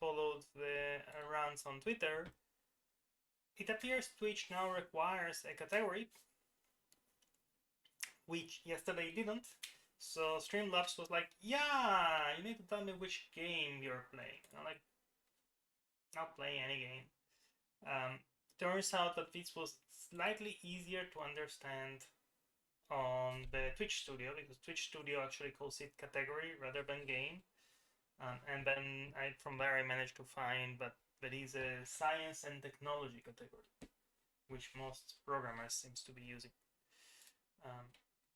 followed the runs on Twitter, it appears Twitch now requires a category, which yesterday didn't. So Streamlabs was like, yeah, you need to tell me which game you're playing. I'm like, not playing any game. Turns out that this was slightly easier to understand on the Twitch Studio, because Twitch Studio actually calls it category rather than game. And then from there I managed to find that there is a science and technology category, which most programmers seems to be using.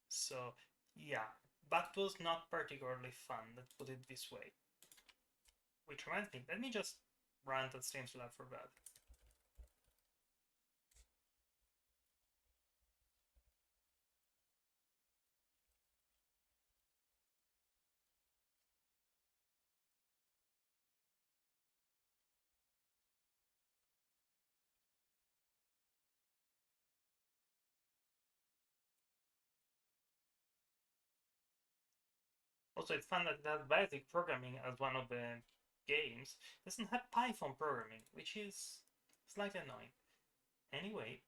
So yeah, that was not particularly fun, let's put it this way. Which reminds me, let me just rant at Streamlabs for that. Also, it's fun that it has basic programming as one of the games. It doesn't have Python programming, which is slightly annoying. Anyway,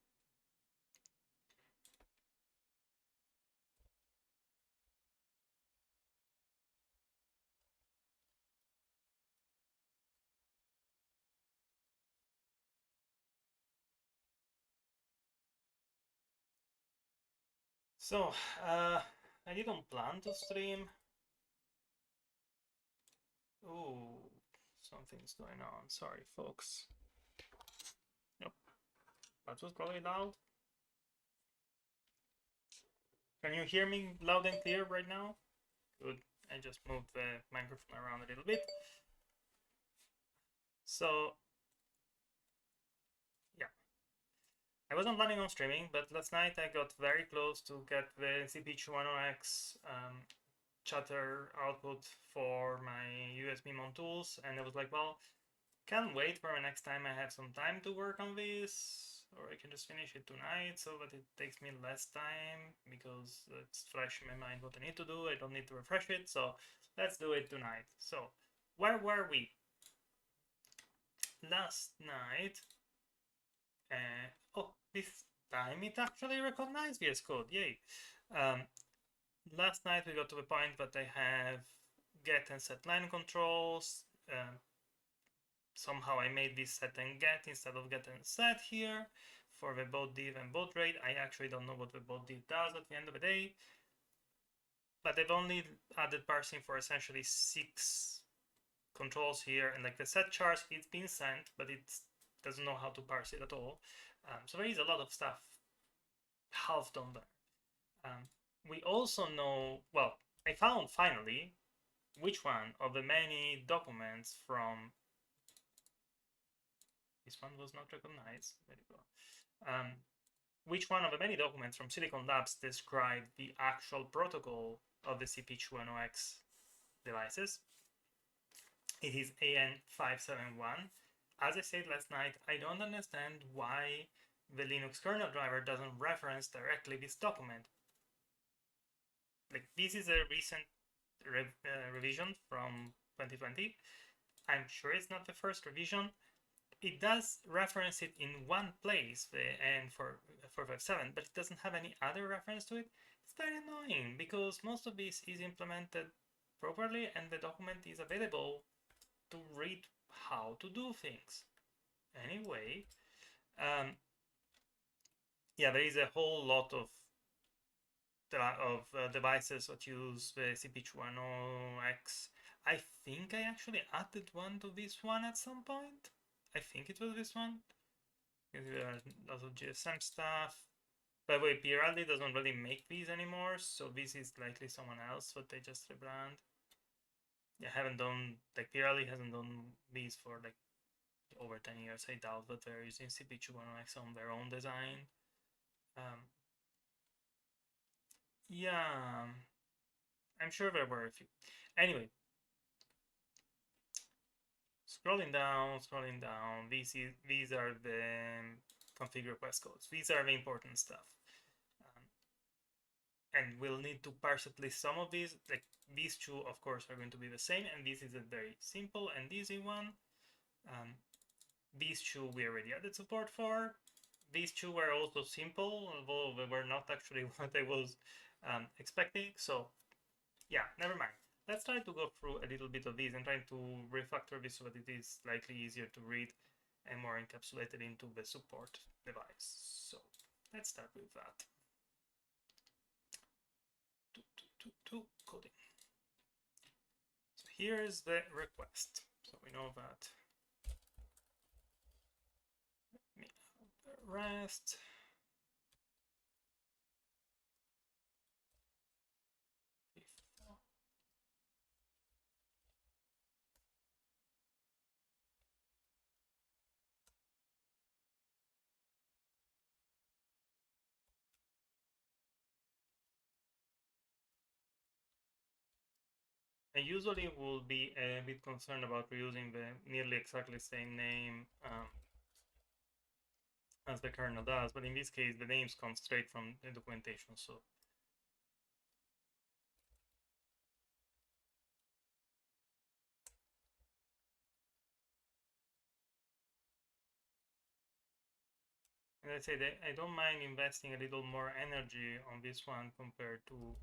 so I didn't plan to stream. Oh, something's going on. Sorry, folks. Nope, that was probably loud. Can you hear me loud and clear right now? Good. I just moved the microphone around a little bit. So, yeah. I wasn't planning on streaming, but last night I got very close to get the cp210x chatter output for my USB mount tools, and I was like, well, can't wait for the next time I have some time to work on this, or I can just finish it tonight so that it takes me less time because it's fresh in my mind what I need to do. I don't need to refresh it, so let's do it tonight. So, where were we? Last night, oh, this time it actually recognized VS Code, yay. Last night we got to the point that I have get and set line controls. Somehow I made this set and get instead of get and set here for the both div and both rate. I actually don't know what the both div does at the end of the day, but I've only added parsing for essentially 6 controls here, and like the set chars, it's been sent, but it doesn't know how to parse it at all. So there is a lot of stuff half done there. We also know, well, I found finally which one of the many documents from this one was not recognized. There you go. Which one of the many documents from Silicon Labs describe the actual protocol of the cp210x devices? It is AN571. As I said last night, I don't understand why the Linux kernel driver doesn't reference directly this document. Like, this is a recent revision from 2020. I'm sure it's not the first revision. It does reference it in one place, the N457, but it doesn't have any other reference to it. It's very annoying because most of this is implemented properly and the document is available to read how to do things. Anyway, yeah, there is a whole lot of devices that use the cp210x. I think I actually added one to this one at some point. I think it was this one. There are lots of GSM stuff. By the way, Piraldi doesn't really make these anymore, so this is likely someone else, but they just rebrand. Yeah, haven't done, like, Pirelli hasn't done these for like over 10 years. I doubt that they're using cp210x on their own design. Yeah, I'm sure there were a few. Anyway, scrolling down, these are the config request codes. These are the important stuff. And we'll need to parse at least some of these. Like, these two, of course, are going to be the same, and this is a very simple and easy one. These two we already added support for. These two were also simple, although they were not actually what I was expecting. So yeah, never mind. Let's try to go through a little bit of these and try to refactor this so that it is slightly easier to read and more encapsulated into the support device. So let's start with that. Coding. So here's the request. So we know that rest. I usually will be a bit concerned about reusing the nearly exactly same name as the kernel does, but in this case, the names come straight from the documentation. So and I say that I don't mind investing a little more energy on this one compared to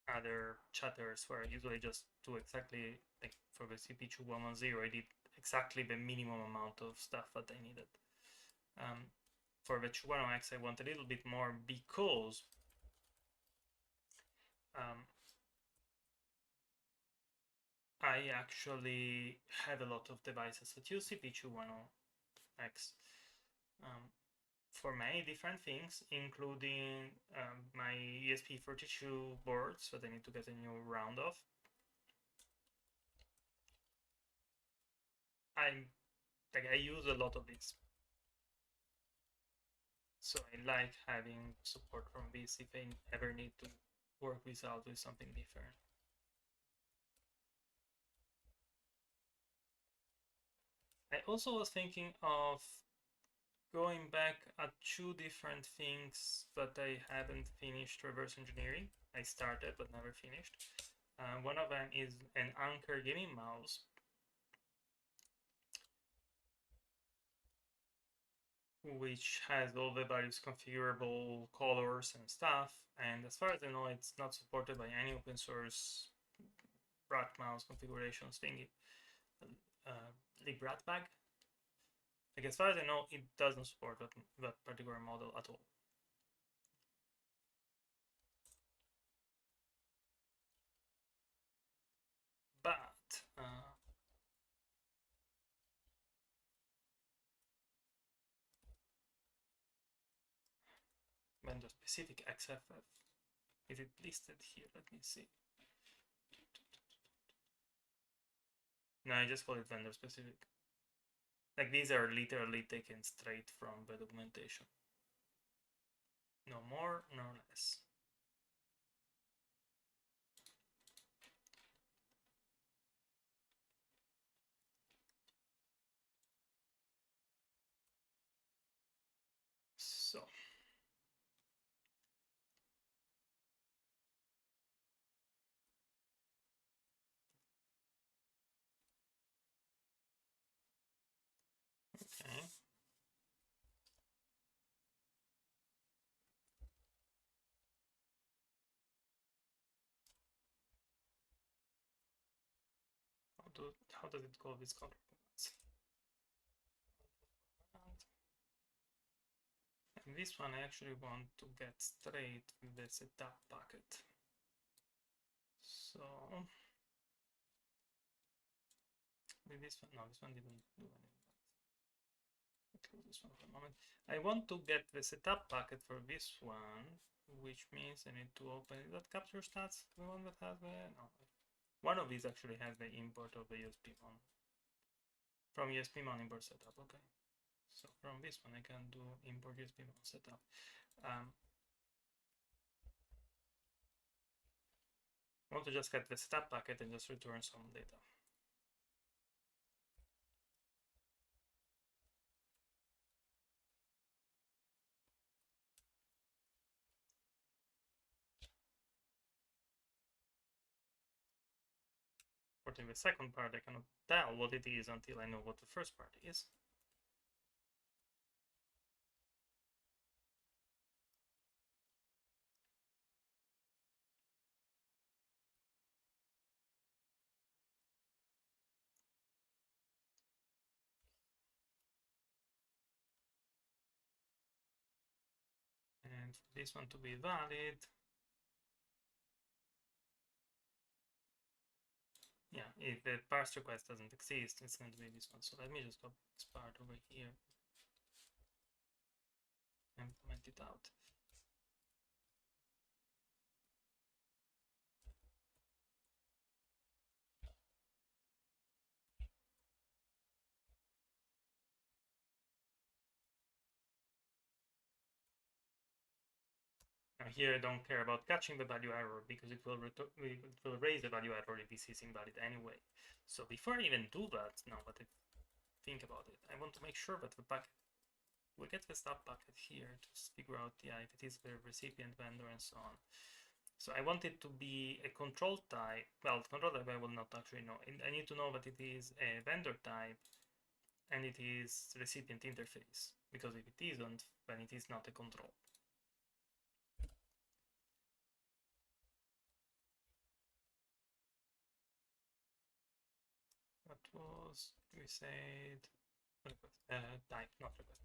other chatters where I usually just do exactly, like for the cp210, I did exactly the minimum amount of stuff that I needed. For the 210x, I want a little bit more because I actually have a lot of devices that use cp210x for many different things, including my ESP32 boards that I need to get a new round of. I use a lot of these. So I like having support from this if I ever need to work without with something different. I also was thinking of going back at two different things that I haven't finished reverse engineering. I started but never finished. One of them is an Anker gaming mouse, which has all the various configurable colors and stuff. And as far as I know, it's not supported by any open source rat mouse configurations thingy, libratbag. Like as far as I know, it doesn't support that particular model at all. But vendor specific XFF, is it listed here? Let me see. No, I just call it vendor specific. Like these are literally taken straight from the documentation. No more, no less. So okay. How does it call this color commands? And this one I actually want to get straight with the setup packet. So with this one, no, this one didn't do anything. Let's close this one for a moment. I want to get the setup packet for this one, which means I need to open that capture stats, the one that has the no. One of these actually has the import of the USPmon. From USPmon import setup, okay. So from this one I can do import USPmon setup. I want to just get the setup packet and just return some data. For the second part, I cannot tell what it is until I know what the first part is. And for this one to be valid, yeah, if the parse request doesn't exist, it's going to be this one. So let me just copy this part over here and comment it out. Now here I don't care about catching the value error because it will raise the value error if this is invalid anyway. So before I even do that, now that I think about it, I want to make sure that the bucket, we get the stub bucket here to figure out, yeah, if it is the recipient vendor and so on. So I want it to be a control type. Well, control type I will not actually know. I need to know that it is a vendor type and it is recipient interface, because if it isn't, then it is not a control. What was, we said, request, type, not request type.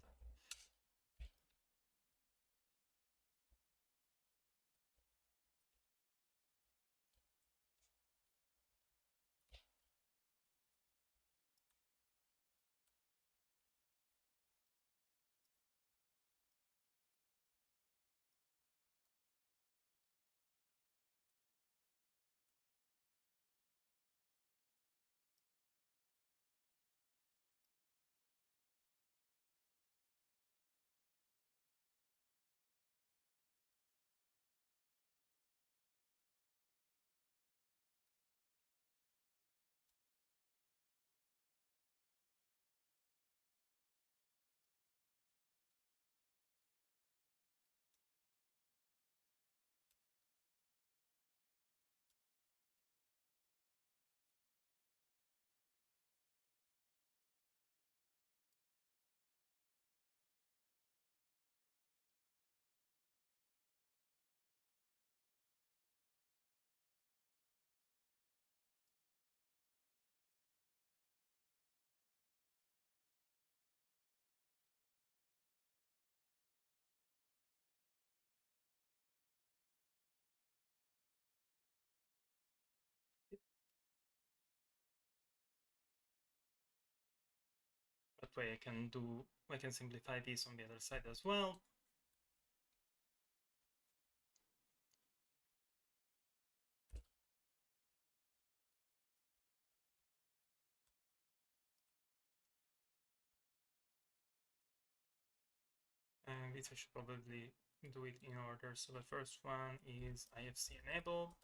That way I can simplify this on the other side as well. And this I should probably do it in order. So the first one is IFC enable.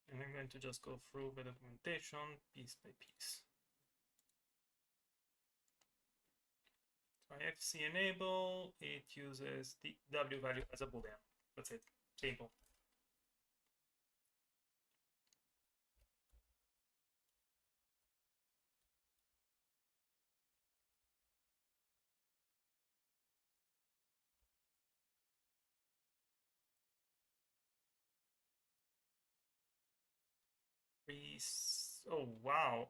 And I'm going to just go through the documentation piece by piece. So IFC enable, it uses the W value as a boolean. That's it, simple. Oh wow,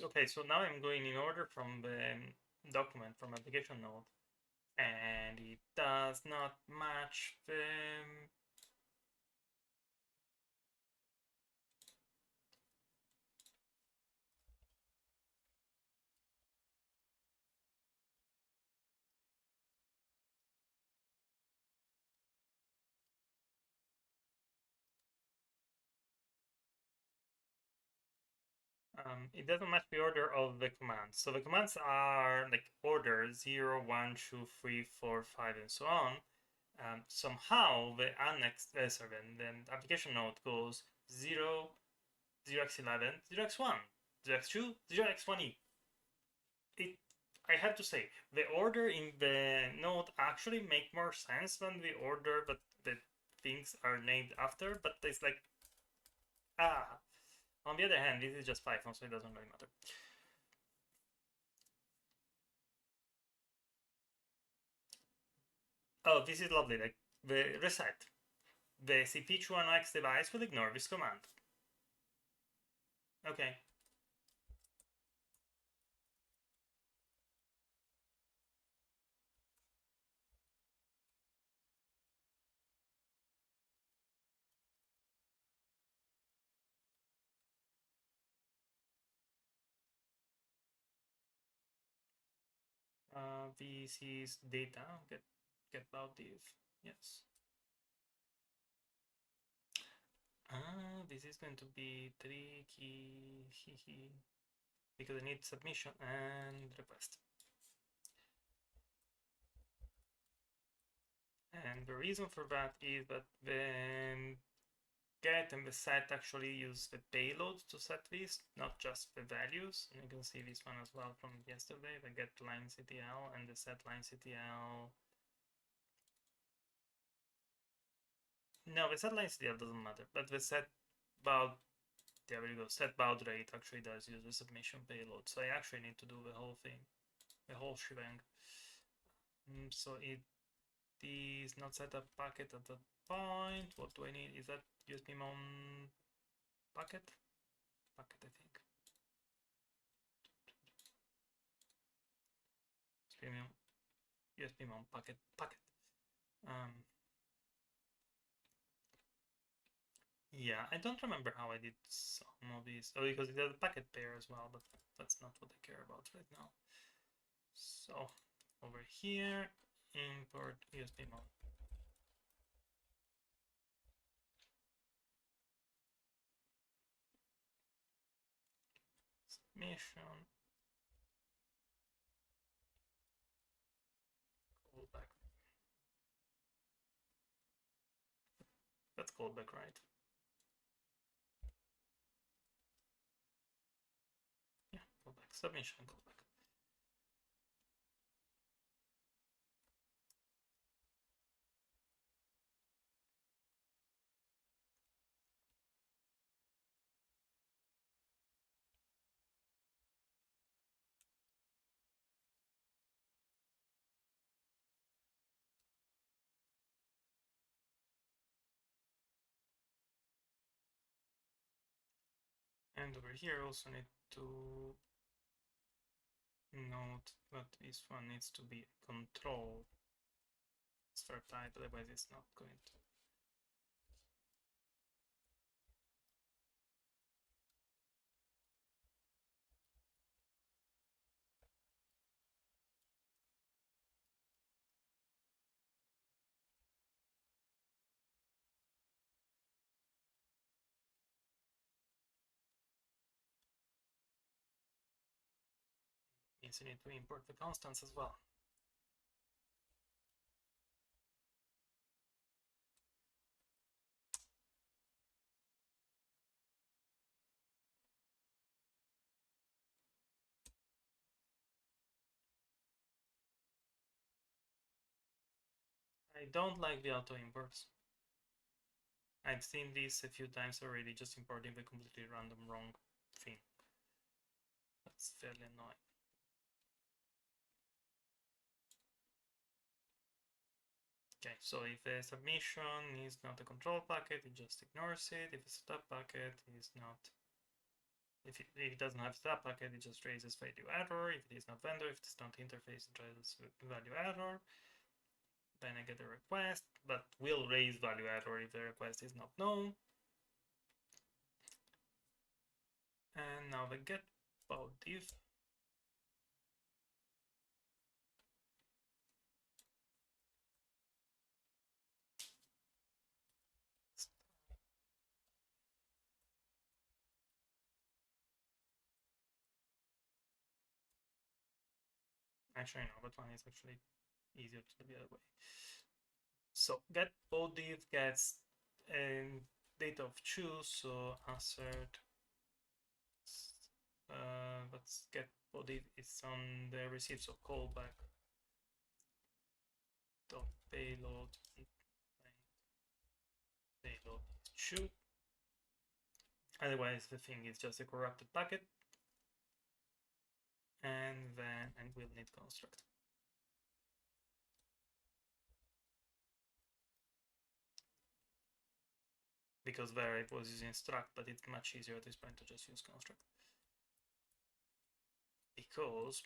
okay. So now I'm going in order from the document from application node, and it does not match the it doesn't match the order of the commands. So the commands are like order 0, 1, 2, 3, 4, 5, and so on. Somehow the annex, the application node goes 0, 0x11, 0x1, 0x2, 0x1e. I have to say, the order in the node actually make more sense than the order that things are named after, but it's like, ah. On the other hand, this is just Python, so it doesn't really matter. Oh, this is lovely, like the reset. The cp210x device will ignore this command. Okay. This is data, get about div, yes. This is going to be tricky, because I need submission and request. And the reason for that is that the get and the set actually use the payload to set this, not just the values. And you can see this one as well from yesterday, the get line CTL and the set line CTL. No, the set line CTL doesn't matter, but the set baud, there we go, set baud rate actually does use the submission payload. So I actually need to do the whole thing, the whole shebang. So it is not set up packet at that point. What do I need? Is that USB mount packet? Packet, I think. USB mount packet. Yeah, I don't remember how I did some of these. Oh, because it has a packet pair as well, but that's not what I care about right now. So over here, import USB mount. Submission. Callback. That's callback, right? Yeah, callback. Submission callback. And over here also need to note that this one needs to be control start type, otherwise it's not going to. Means you need to import the constants as well. I don't like the auto imports. I've seen this a few times already, just importing the completely random wrong thing. That's fairly annoying. Okay, so if a submission is not a control packet, it just ignores it. If a setup packet is not, if it doesn't have setup packet, it just raises value error. If it is not vendor, if it's not interface, it raises value error. Then I get a request, but will raise value error if the request is not known. And now the get about div. Actually, no, that one is actually easier to do the other way. So get div gets data of choose, so assert. Let's get div is on the receive, so callback dot payload payload is true. Otherwise, the thing is just a corrupted packet. And we'll need construct. Because there it was using struct, but it's much easier at this point to just use construct. Because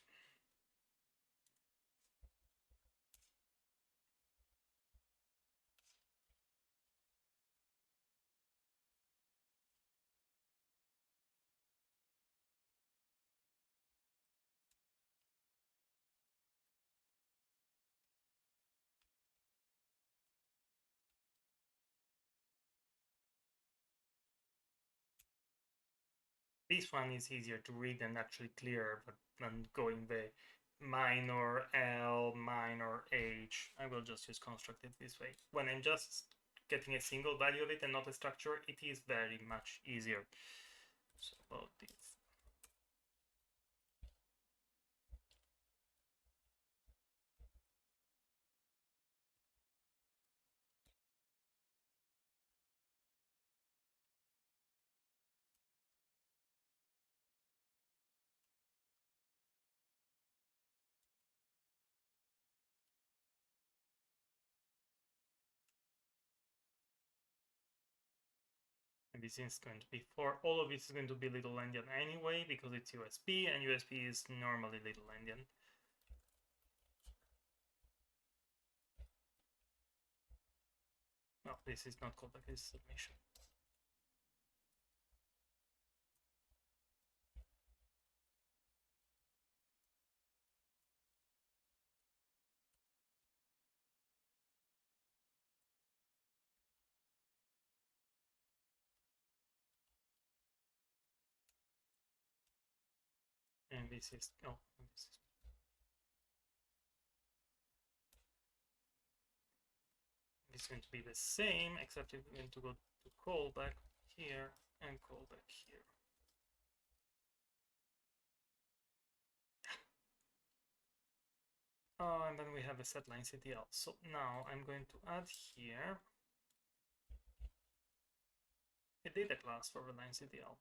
this one is easier to read and actually clear than going the minor L, minor H. I will just use construct it this way. When I'm just getting a single value of it and not a structure, it is very much easier. So about this. And this is going to be for all of this is going to be little endian anyway because it's USB and USB is normally little endian. No, this is not callback, this is submission. And this is this is going to be the same, except we're going to go to callback here and callback here. Oh, and then we have a setline CTL. So now I'm going to add here a data class for the line CTL.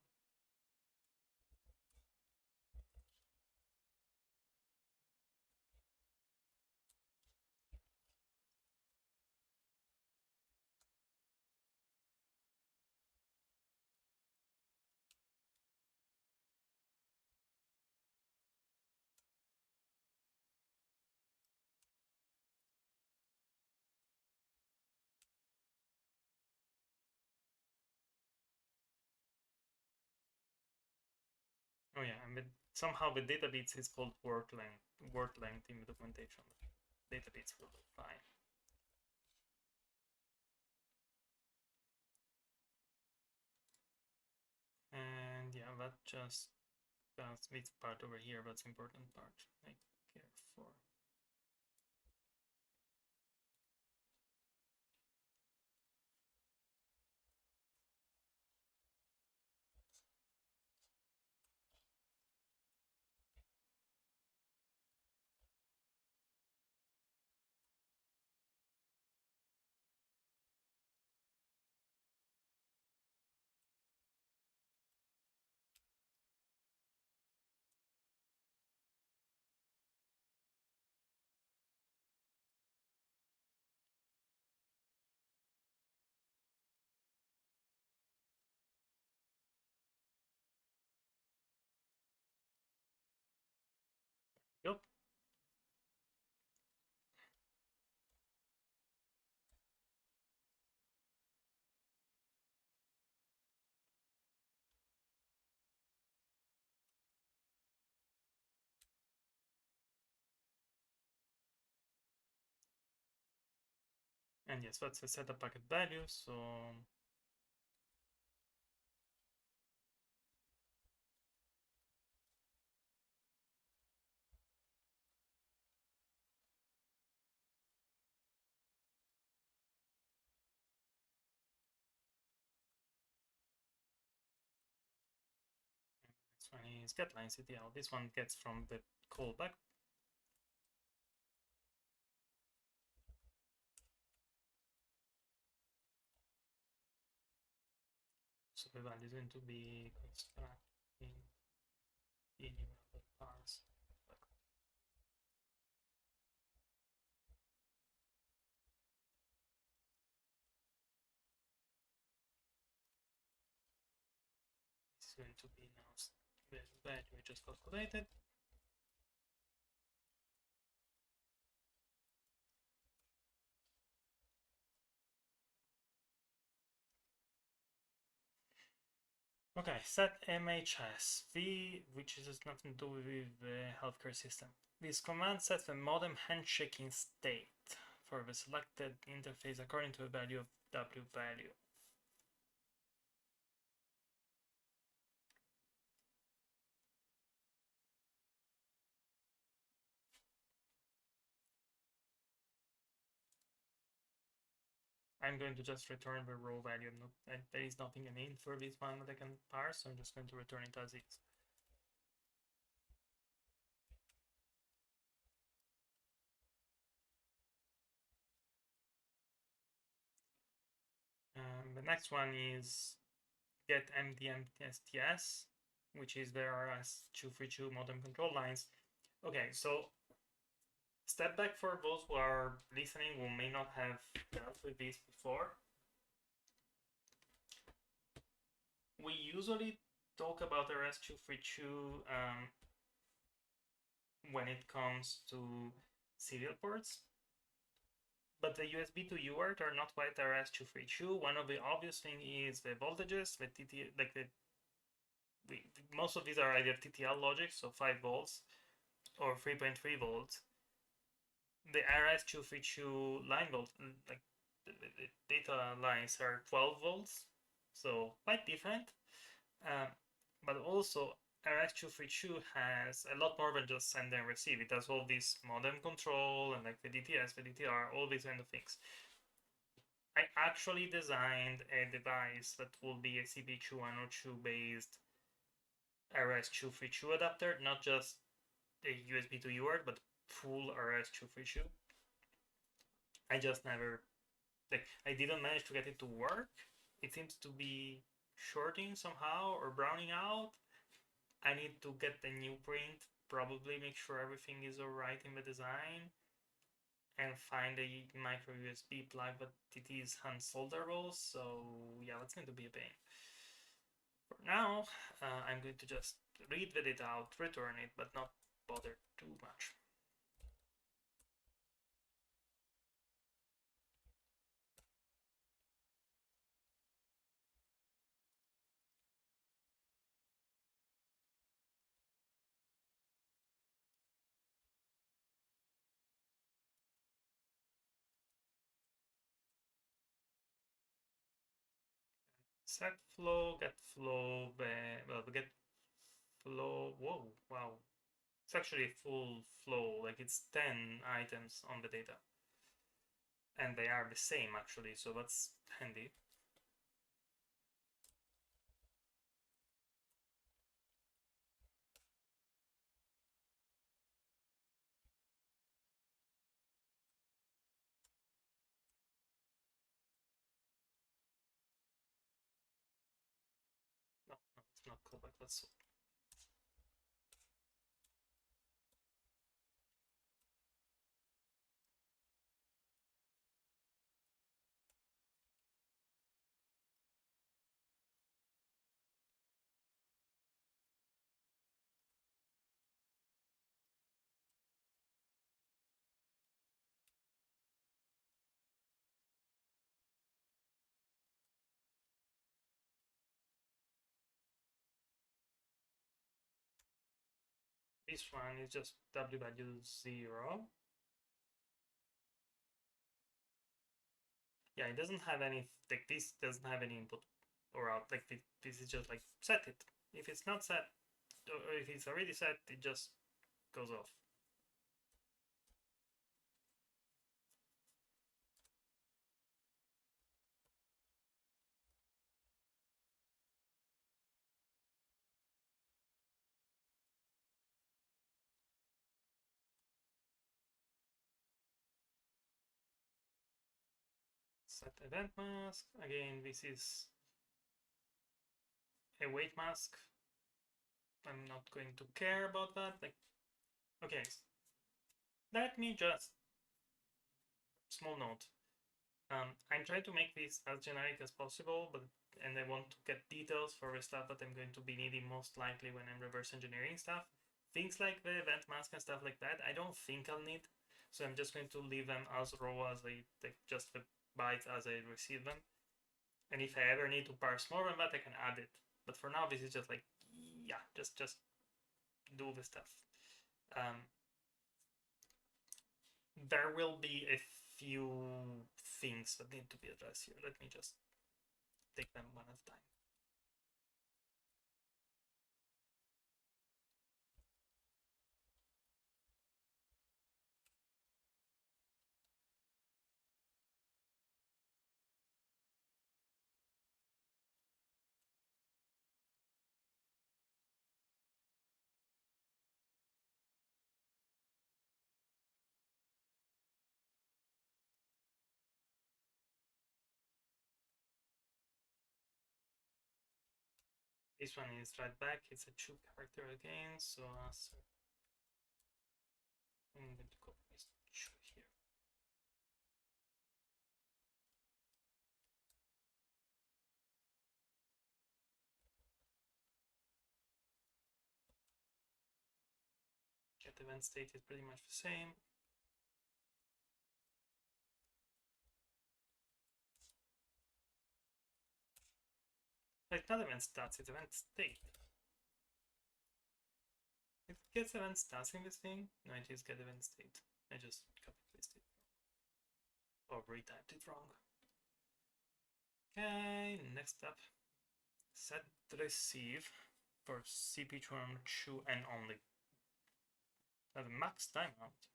Oh yeah, and somehow the data bits is called word length in the documentation. Data bits will be fine. And yeah, that just that's this part over here, that's important part. Make care for. Yep. And yes, that's a setup packet value, so this one is getLine CTL. This one gets from the callback. the value is going to be constructing enumerable parts. It's going to be now the value we just calculated. Okay, set MHS V, which has nothing to do with the healthcare system. This command sets the modem handshaking state for the selected interface according to the value of W value. I'm going to just return the raw value. There is nothing in for this one that I can parse, so I'm just going to return it as is. The next one is get MDMSTS, which is the RS232 modem control lines. Okay, so step back for those who are listening who may not have dealt with this before. We usually talk about RS232 when it comes to serial ports, but the USB to UART are not quite RS232. One of the obvious things is the voltages, the TT, like most of these are either TTL logic, so 5 volts, or 3.3 volts. The RS232 line volt, like the data lines, are 12 volts, so quite different. But also RS232 has a lot more than just send and receive. It has all this modem control and like the DTS, the DTR, all these kind of things. I actually designed a device that will be a cp210 based RS232 adapter, not just a USB to UART, but full RS232. I just never, like, I didn't manage to get it to work. It seems to be shorting somehow or browning out. I need to get the new print, probably make sure everything is alright in the design, and find a micro USB plug, but it is unsolderable, so yeah, that's going to be a pain. For now, I'm going to just read the data out, return it, but not bother too much. Set flow, get flow, well, get flow, whoa, wow. It's actually a full flow, like it's 10 items on the data. And they are the same actually, so that's handy. No, it's not callback, that's this one is just w value 0. Yeah, it doesn't have any, like this doesn't have any input or out, like this is just like set it. If it's not set, or if it's already set, it just goes off. Set event mask, again, this is a weight mask. I'm not going to care about that. Like, okay, let me just, small note. I'm trying to make this as generic as possible, and I want to get details for the stuff that I'm going to be needing most likely when I'm reverse engineering stuff. Things like the event mask and stuff like that, I don't think I'll need. So I'm just going to leave them as raw as just the bytes as I receive them. And if I ever need to parse more than that, I can add it. But for now, this is just like, yeah, just do the stuff. There will be a few things that need to be addressed here. Let me just take them one at a time. This one is right back. It's a true character again, so I'm going to copy this true here. Get event state is pretty much the same. It's not event stats, it's event state. It gets event stats in this thing. No, it is get event state. I just copy pasted or retyped it wrong. Okay, next up, set receive for cp210x and only. That's max timeout.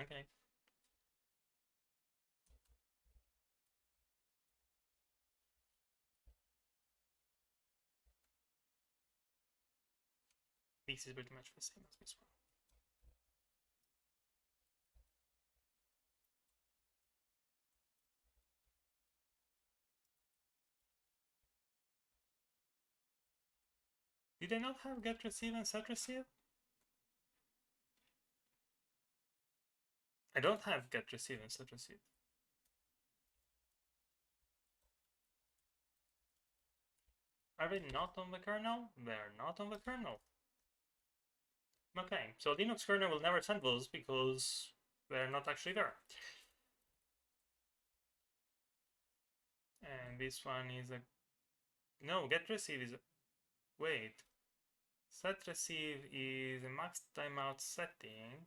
Okay. This is pretty much the same as this one. Did I not have get receive and set receive? I don't have get receive and set receive. Are they not on the kernel? They're not on the kernel. Okay, so Linux kernel will never send those because they're not actually there. And this one is a... No, get receive is a... Wait. Set receive is a max timeout setting.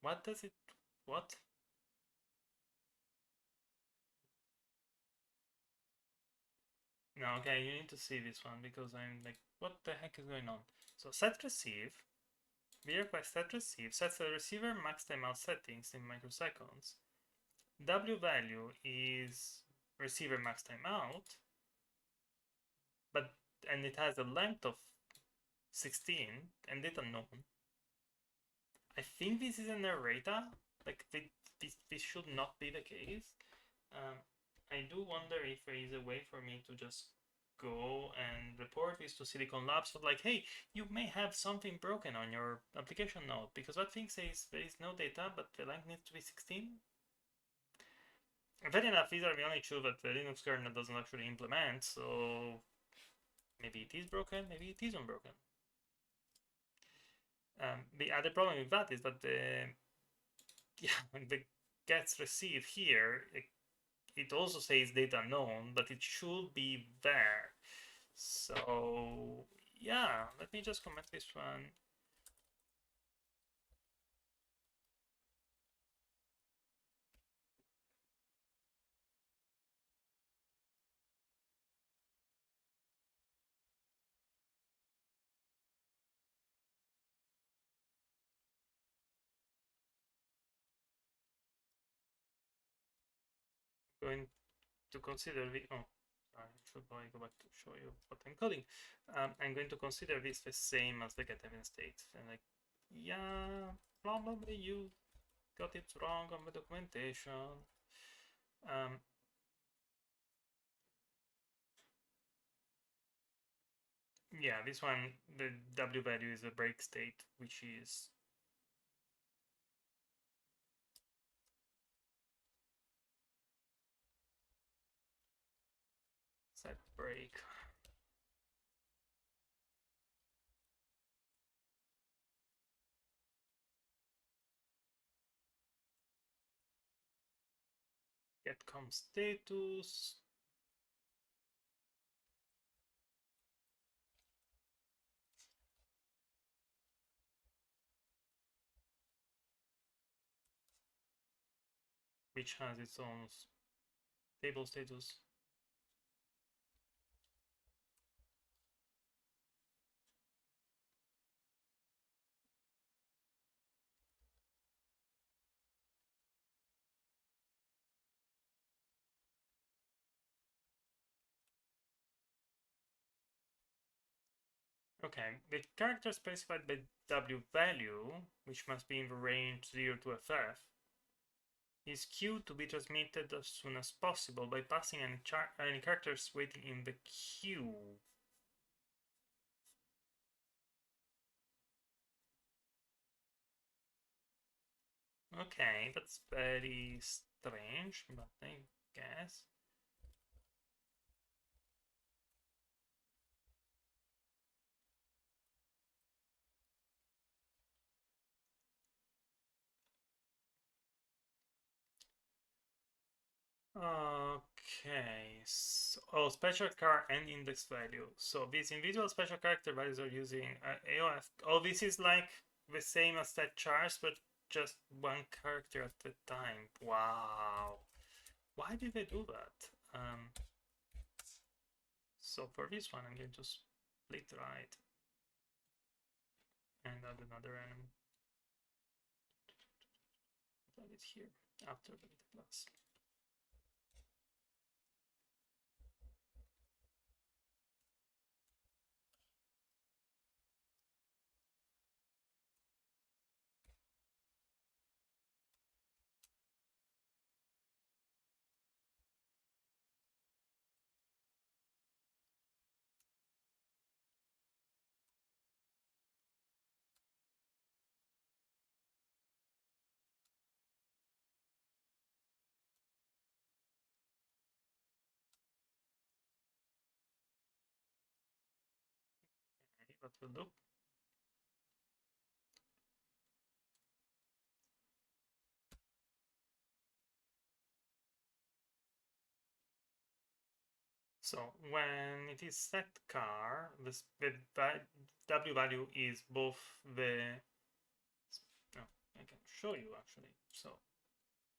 What does it... What? No, okay, you need to see this one because I'm like, what the heck is going on? So set receive, we request set receive, sets the receiver max timeout settings in microseconds. W value is receiver max timeout, and it has a length of 16 and data known. I think this is an errata, like this should not be the case. I do wonder if there is a way for me to just go and report this to Silicon Labs, so like, hey, you may have something broken on your application node, because what thing says there is no data, but the length needs to be 16? Fair enough, these are the only two that the Linux kernel doesn't actually implement, so maybe it is broken, maybe it isn't broken. The other problem with that is that the gets received here, it also says data known, but it should be there. So yeah, let me just comment this one. Going to consider the I should probably go back to show you what I'm coding. I'm going to consider this the same as the get event state, and like, yeah, probably you got it wrong on the documentation. Yeah, this one, the W value is a break state, which is set break. Get com status. Which has its own table status. Okay, the character specified by W value, which must be in the range 0 to FF, is queued to be transmitted as soon as possible by passing any characters waiting in the queue. Okay, that's very strange, but I guess. Okay, so, special char and index value. So these individual special character values are using AOF. Oh, this is like the same as that chars, but just one character at a time. Wow. Why did they do that? So for this one, I'm going to split right and add another enemy. That is here after the beta class. Okay, what will do? So when it is set car, the W value is both the, no, I can show you actually. So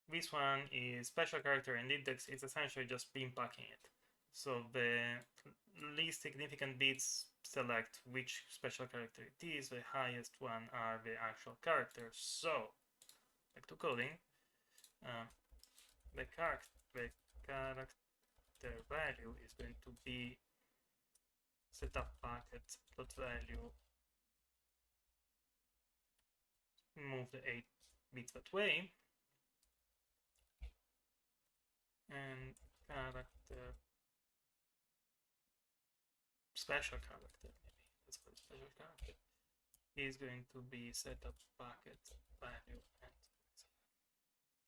this one is special character and index. It's essentially just bin packing it. So the least significant bits select which special character it is. The highest one are the actual characters. So back to coding. The character value is going to be setup packet dot value, move the 8 bits that way, and character special character, maybe let's call it special character, is going to be setup packet value. And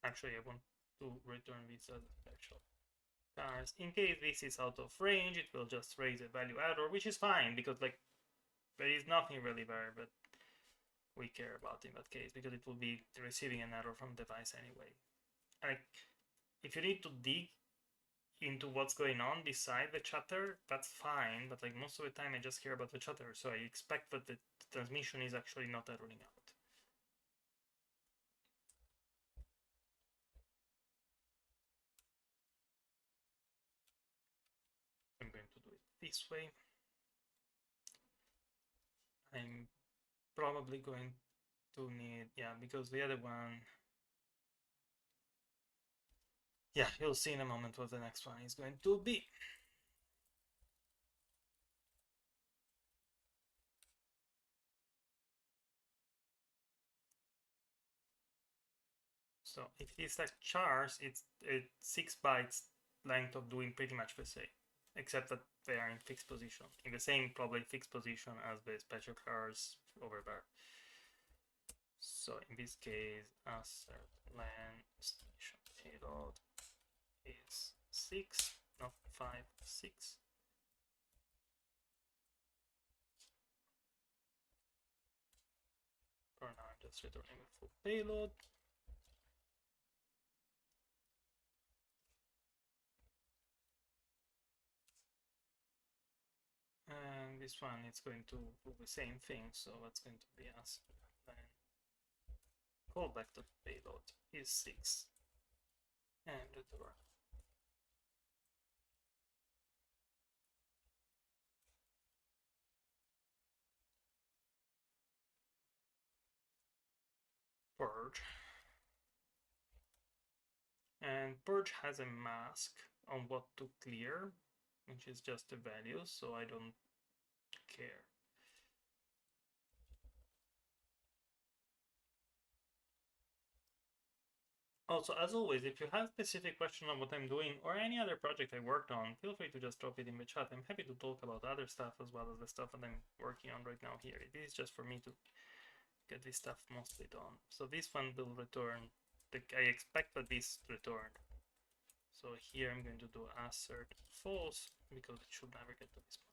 actually I want to return this as a special cars. In case this is out of range, it will just raise a value error, which is fine because like there is nothing really there, but we care about in that case because it will be receiving an error from device anyway. Like if you need to dig into what's going on beside the chatter, that's fine, but like most of the time I just hear about the chatter, so I expect that the transmission is actually not erroring out. I'm going to do it this way. I'm probably going to need, yeah, because the other one, yeah, you'll see in a moment what the next one is going to be. So if it is like chars, it's 6 bytes length of doing pretty much the same, except that they are in fixed position, in the same probably fixed position as the special cars over there. So in this case, assert len station payload is 6, not 5, 6. For now, I'm just returning a full payload. And this one is going to do the same thing, so that's going to be us. Then callback to payload is 6 and return. Purge. And purge has a mask on what to clear, which is just a value, so I don't care. Also, as always, if you have specific question on what I'm doing or any other project I worked on, feel free to just drop it in the chat. I'm happy to talk about other stuff as well as the stuff that I'm working on right now here. It is just for me to get this stuff mostly done. So this one will return, I expect that this returned. So here I'm going to do assert false because it should never get to this point.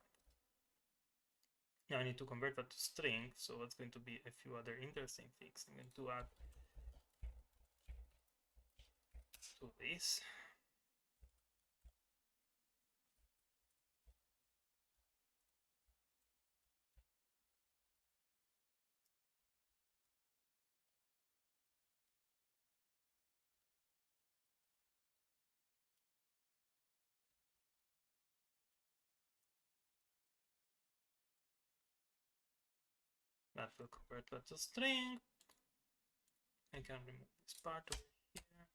Now I need to convert that to string, so that's going to be a few other interesting things. I'm going to add to this. That will convert that to string. I can remove this part over here,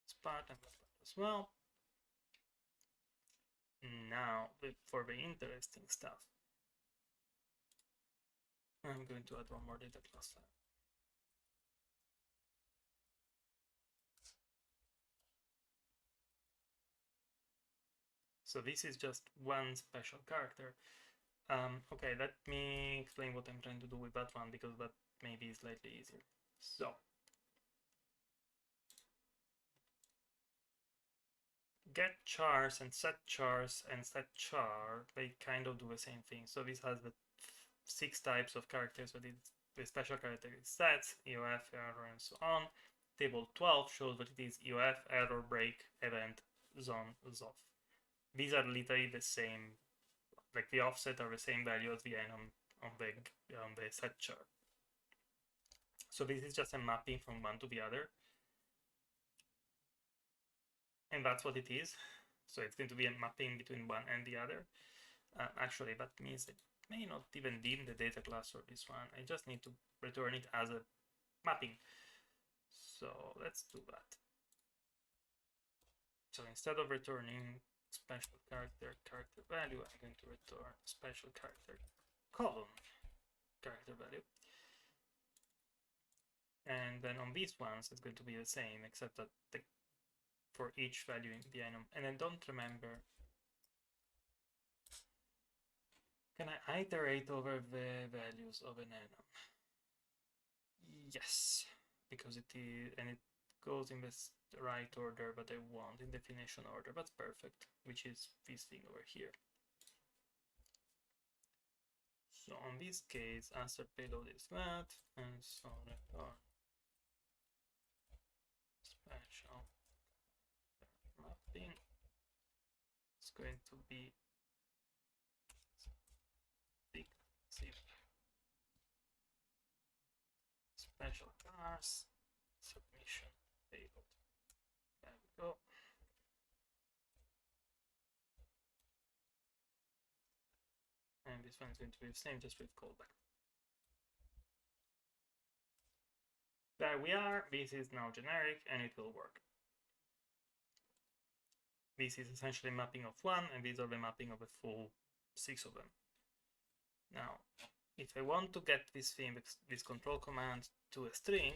this part and that part as well. Now, for the interesting stuff, I'm going to add one more data class. So this is just one special character. Okay, let me explain what I'm trying to do with that one, because that maybe is slightly easier. So, get chars and set chars and set char, they kind of do the same thing. So this has the 6 types of characters, so the special character is sets, EOF, error, and so on. Table 12 shows that it is EOF, error, break, event, zone, zof. These are literally the same, like the offset are the same value as the enum on the set char. So this is just a mapping from one to the other. And that's what it is. So it's going to be a mapping between one and the other. Actually, that means it may not even deem the data class for this one. I just need to return it as a mapping. So let's do that. So instead of returning special character value, I'm going to return special character column character value. And then on these ones, it's going to be the same, except that for each value in the enum. And then don't remember, can I iterate over the values of an enum? Yes, because it is, and it goes in this right order, but I want in definition order. That's perfect, which is this thing over here. So on this case, answer payload is that, and so return special mapping. It's going to be big zip special cars submission payload. There we go. And this one is going to be the same, just with callback. There we are. This is now generic and it will work. This is essentially mapping of 1, and these are the mapping of the full 6 of them. Now, if I want to get this thing, this control command to a string,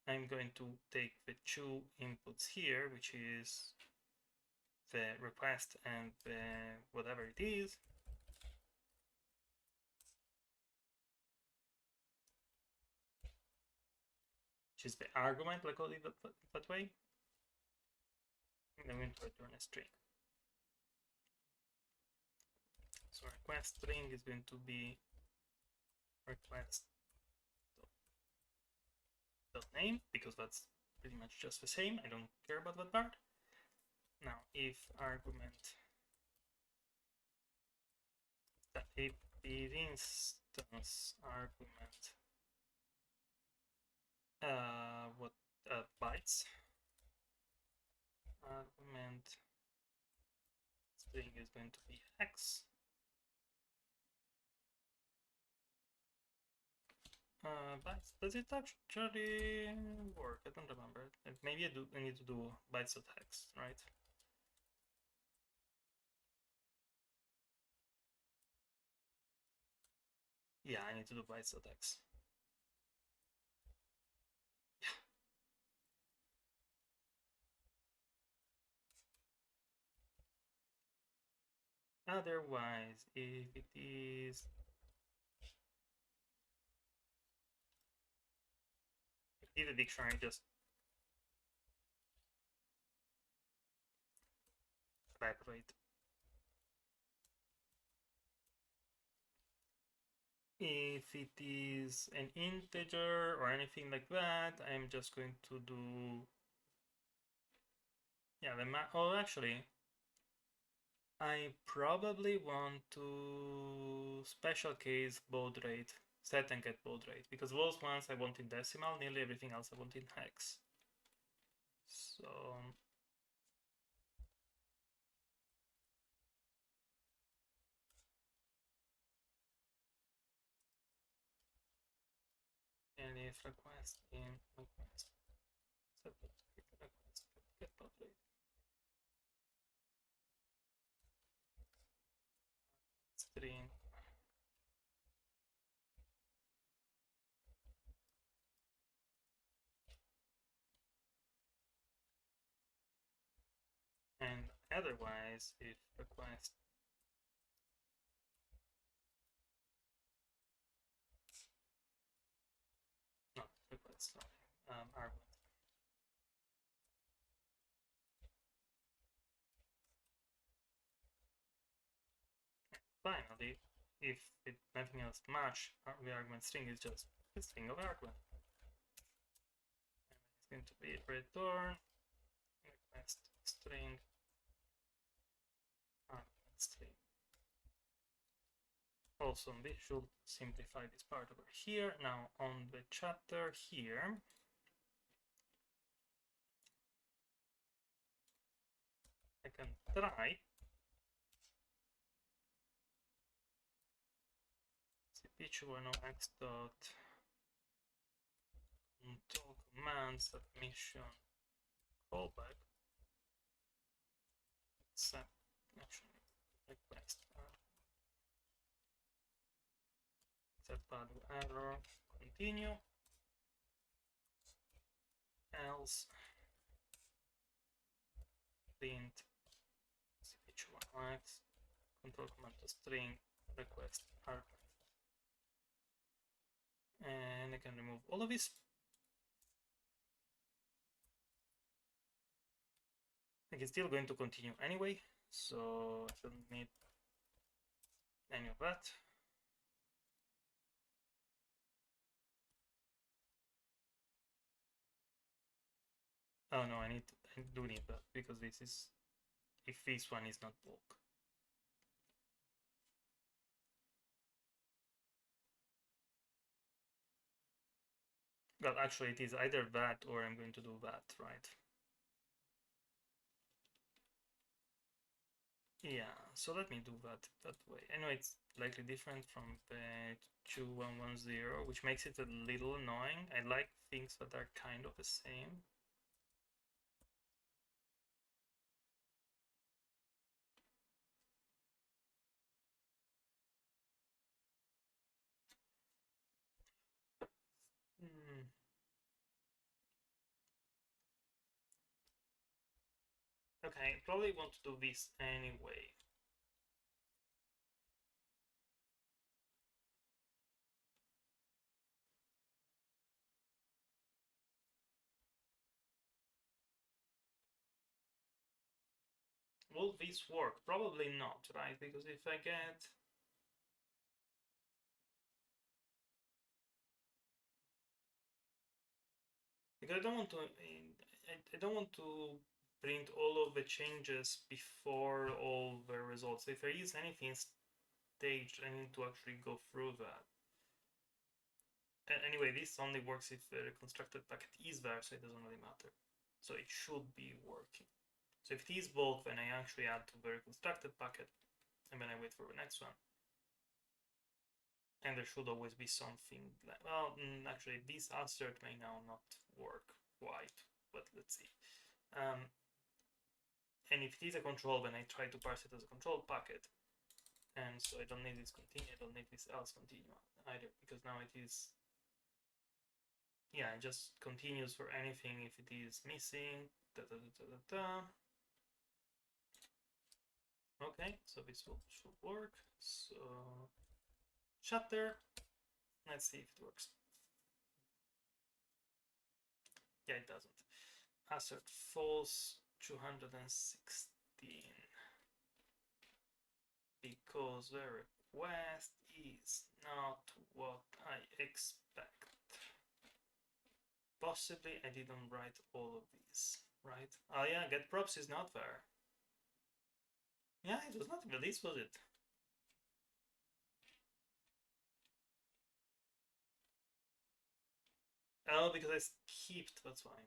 I'm going to take the two inputs here, which is the request and the whatever it is. Which is the argument, like call it that way. And I'm going to return a string. So request string is going to be request dot name, because that's pretty much just the same. I don't care about that part. Now, if argument, if the instance argument what bytes, argument string is going to be x. Bytes. Does it actually work? I don't remember. Maybe I need to do bytes.hex, right? Yeah, I need to do bytes.hex. Yeah. Otherwise, if it is a dictionary, just evaporate. If it is an integer or anything like that, I'm just going to do, yeah, oh, actually, I probably want to special case baud rate, set and get baud rate, because those ones I want in decimal, nearly everything else I want in hex. So and if request in request set request get baud rate string and otherwise if request no request sorry argument. Finally, if nothing else match, the argument string is just a string of argument. And it's going to be return request string argument string. Also, this should simplify this part over here. Now, on the chapter here, I can try cp210x dot control command submission callback set actually request set value error continue else print cp210x control command to string request argument. And I can remove all of this. Like it's still going to continue anyway, so I don't need any of that. Oh no, I do need that because this is if this one is not bulk. Well, actually, it is either that or I'm going to do that, right? Yeah, so let me do that way. I know it's slightly different from the 2110, which makes it a little annoying. I like things that are kind of the same. Okay, probably want to do this anyway. Will this work? Probably not, right? Because if I get... Because I don't want to... I don't want to print all of the changes before all the results. If there is anything staged, I need to actually go through that. And anyway, this only works if the reconstructed packet is there, so it doesn't really matter. So it should be working. So if it is both, then I actually add to the reconstructed packet, and then I wait for the next one. And there should always be something like, well, actually this assert may now not work quite, but let's see. And if it is a control, then I try to parse it as a control packet. And so I don't need this continue, I don't need this else continue either, because now it is, yeah, it just continues for anything if it is missing. Okay, so this should work. So chapter, let's see if it works. Yeah, it doesn't. Assert false 216 because the request is not what I expect. Possibly I didn't write all of these, right? Oh yeah, get props is not there. Yeah, it was not even this, was it? Oh, because I skipped, that's why.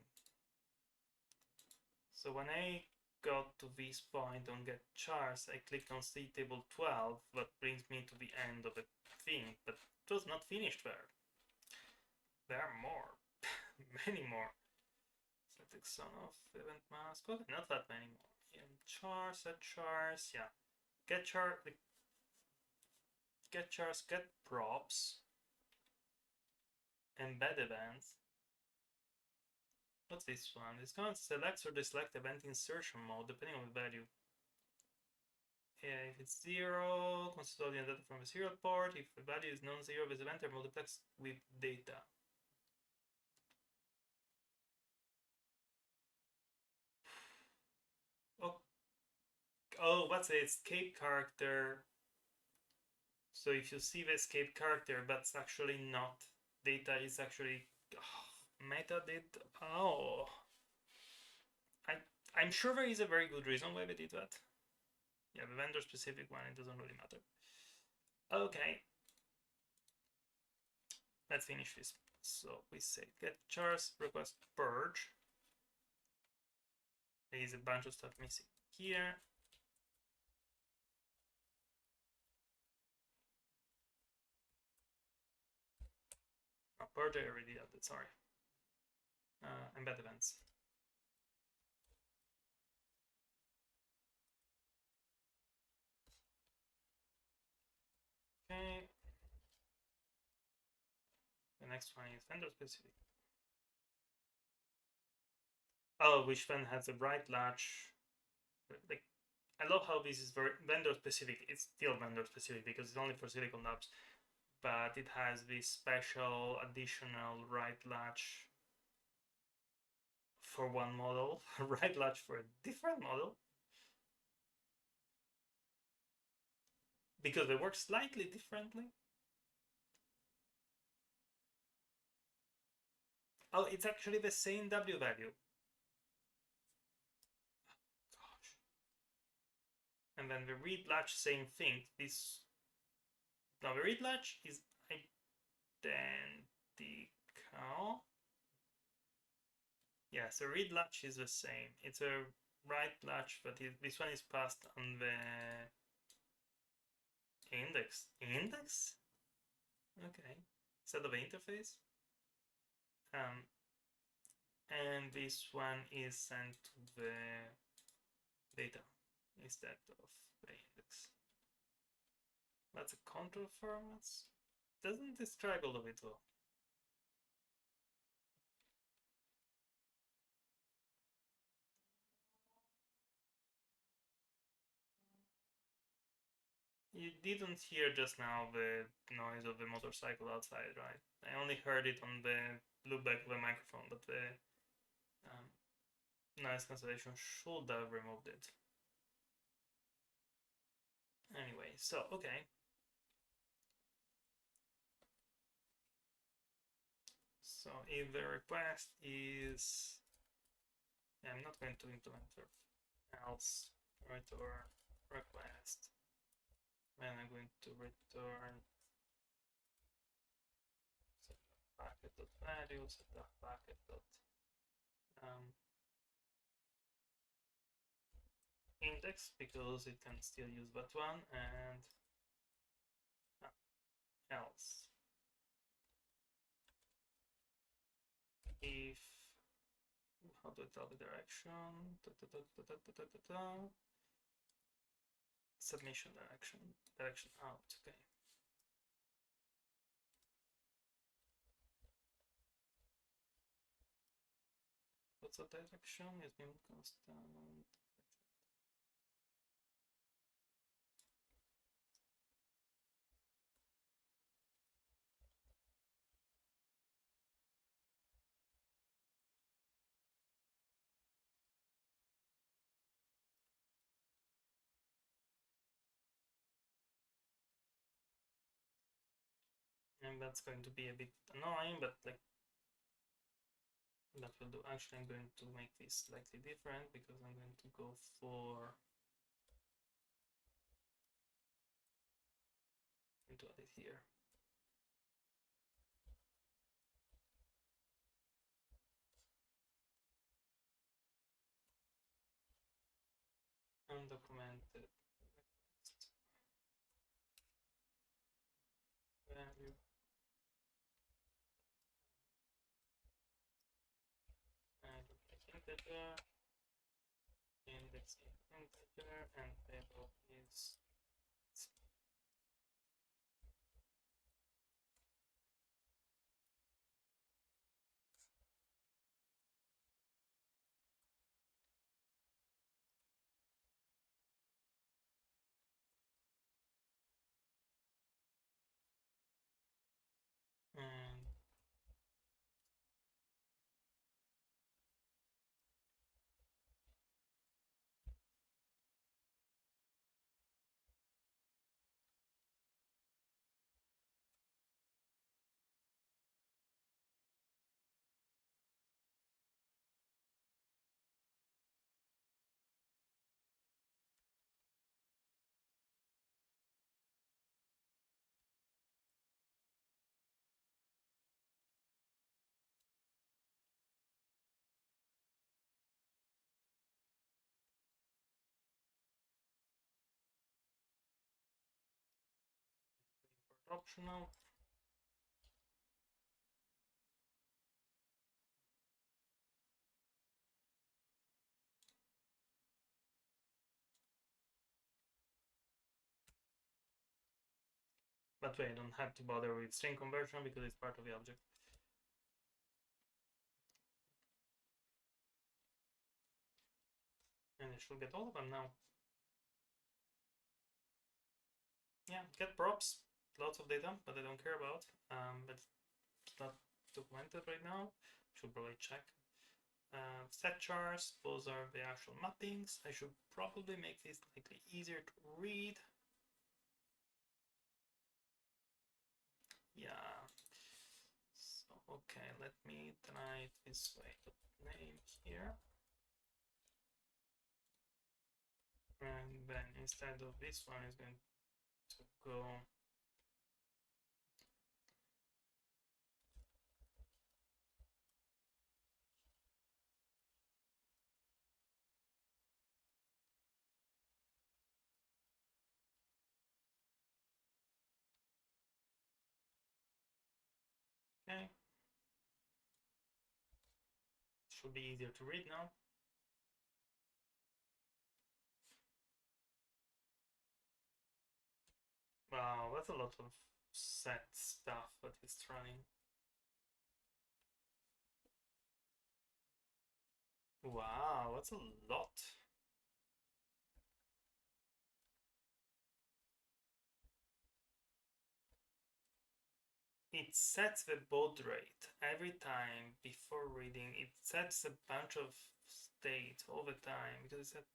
So when I got to this point on get chars, I clicked on see table 12, that brings me to the end of the thing, but it was not finished there. There are more, many more. Static son of event mask, okay, not that many more. In chars, set chars, yeah. Get char, get chars, get props, embed events. What's this one? This command selects or deselect event insertion mode depending on the value. If it's 0, consider the data from a serial port. If the value is non-zero, this event are multiplexed with data. Oh, what's the escape character? So if you see the escape character, that's actually not data, is actually metadata. Oh, I'm sure there is a very good reason why they did that. Yeah, the vendor specific one, it doesn't really matter. Okay, let's finish this. So we say get chars request purge. There is a bunch of stuff missing here. Oh, purge I already added, sorry. Embed events. Okay. The next one is vendor specific. Oh, which then has a right latch. Like, I love how this is very vendor specific. It's still vendor specific because it's only for Silicon Labs, but it has this special additional right latch for one model, right latch for a different model, because they work slightly differently. Oh, it's actually the same W value. Gosh. And then the read latch, same thing. This now the read latch is identical. Yeah, so read latch is the same. It's a write latch, but this one is passed on the index. Index? Okay. Instead of interface. And this one is sent to the data instead of the index. That's a control formats. Doesn't describe all of it though. You didn't hear just now the noise of the motorcycle outside, right? I only heard it on the loopback of the microphone, but the noise cancellation should have removed it. Anyway, so, okay. So if the request is, I'm not going to implement else return request, then I'm going to return packet.value, packet. Index, because it can still use that one, and else if, how do I tell the direction, submission direction out. Okay, what's the direction? Is being constant. And that's going to be a bit annoying, but like that will do. Actually, I'm going to make this slightly different because I'm going to go for into it here. Undocumented request value and integer, index integer, and table is and optional. That way I don't have to bother with string conversion because it's part of the object. And I should get all of them now. Yeah, get props, lots of data, but I don't care about. But it's not documented right now. Should probably check. Set chars, those are the actual mappings. I should probably make this slightly easier to read. Yeah. So, okay, let me try it this way. Put name here. And then instead of this one is going to go okay. Should be easier to read now. Wow, that's a lot of set stuff that it's running. Wow, that's a lot. it sets the baud rate every time before reading. It sets a bunch of states all the time because it's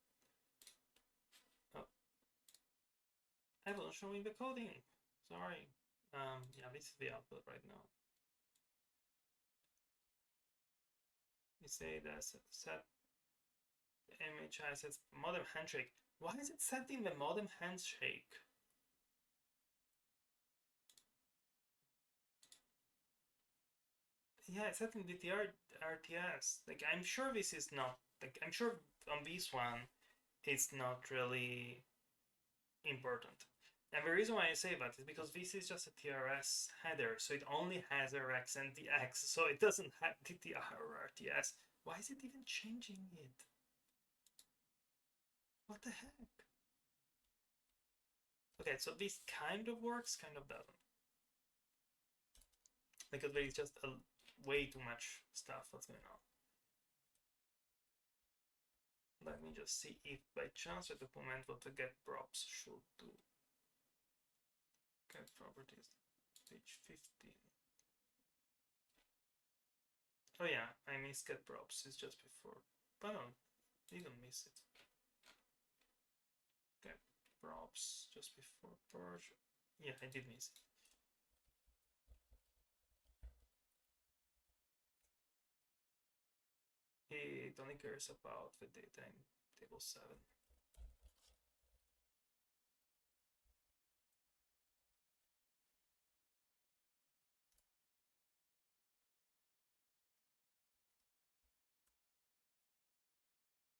I wasn't showing the coding. Sorry. Yeah, this is the output right now. You say that set MHI sets modem handshake. Why is it setting the modem handshake? Yeah, it's setting the RTS. Like, I'm sure this is not, like, I'm sure on this one, it's not really important. And the reason why I say that is because this is just a TRS header, so it only has RX and DX, so it doesn't have DTR or RTS. Why is it even changing it? What the heck? Okay, so this kind of works, kind of doesn't. Because there is just way too much stuff that's going on. Let me just see if by chance I document what the get props should do. Get properties, page 15. Oh yeah, I missed get props, it's just before. But no, didn't miss it. Get props just before purge. Yeah, I did miss it. It only cares about the data in table 7.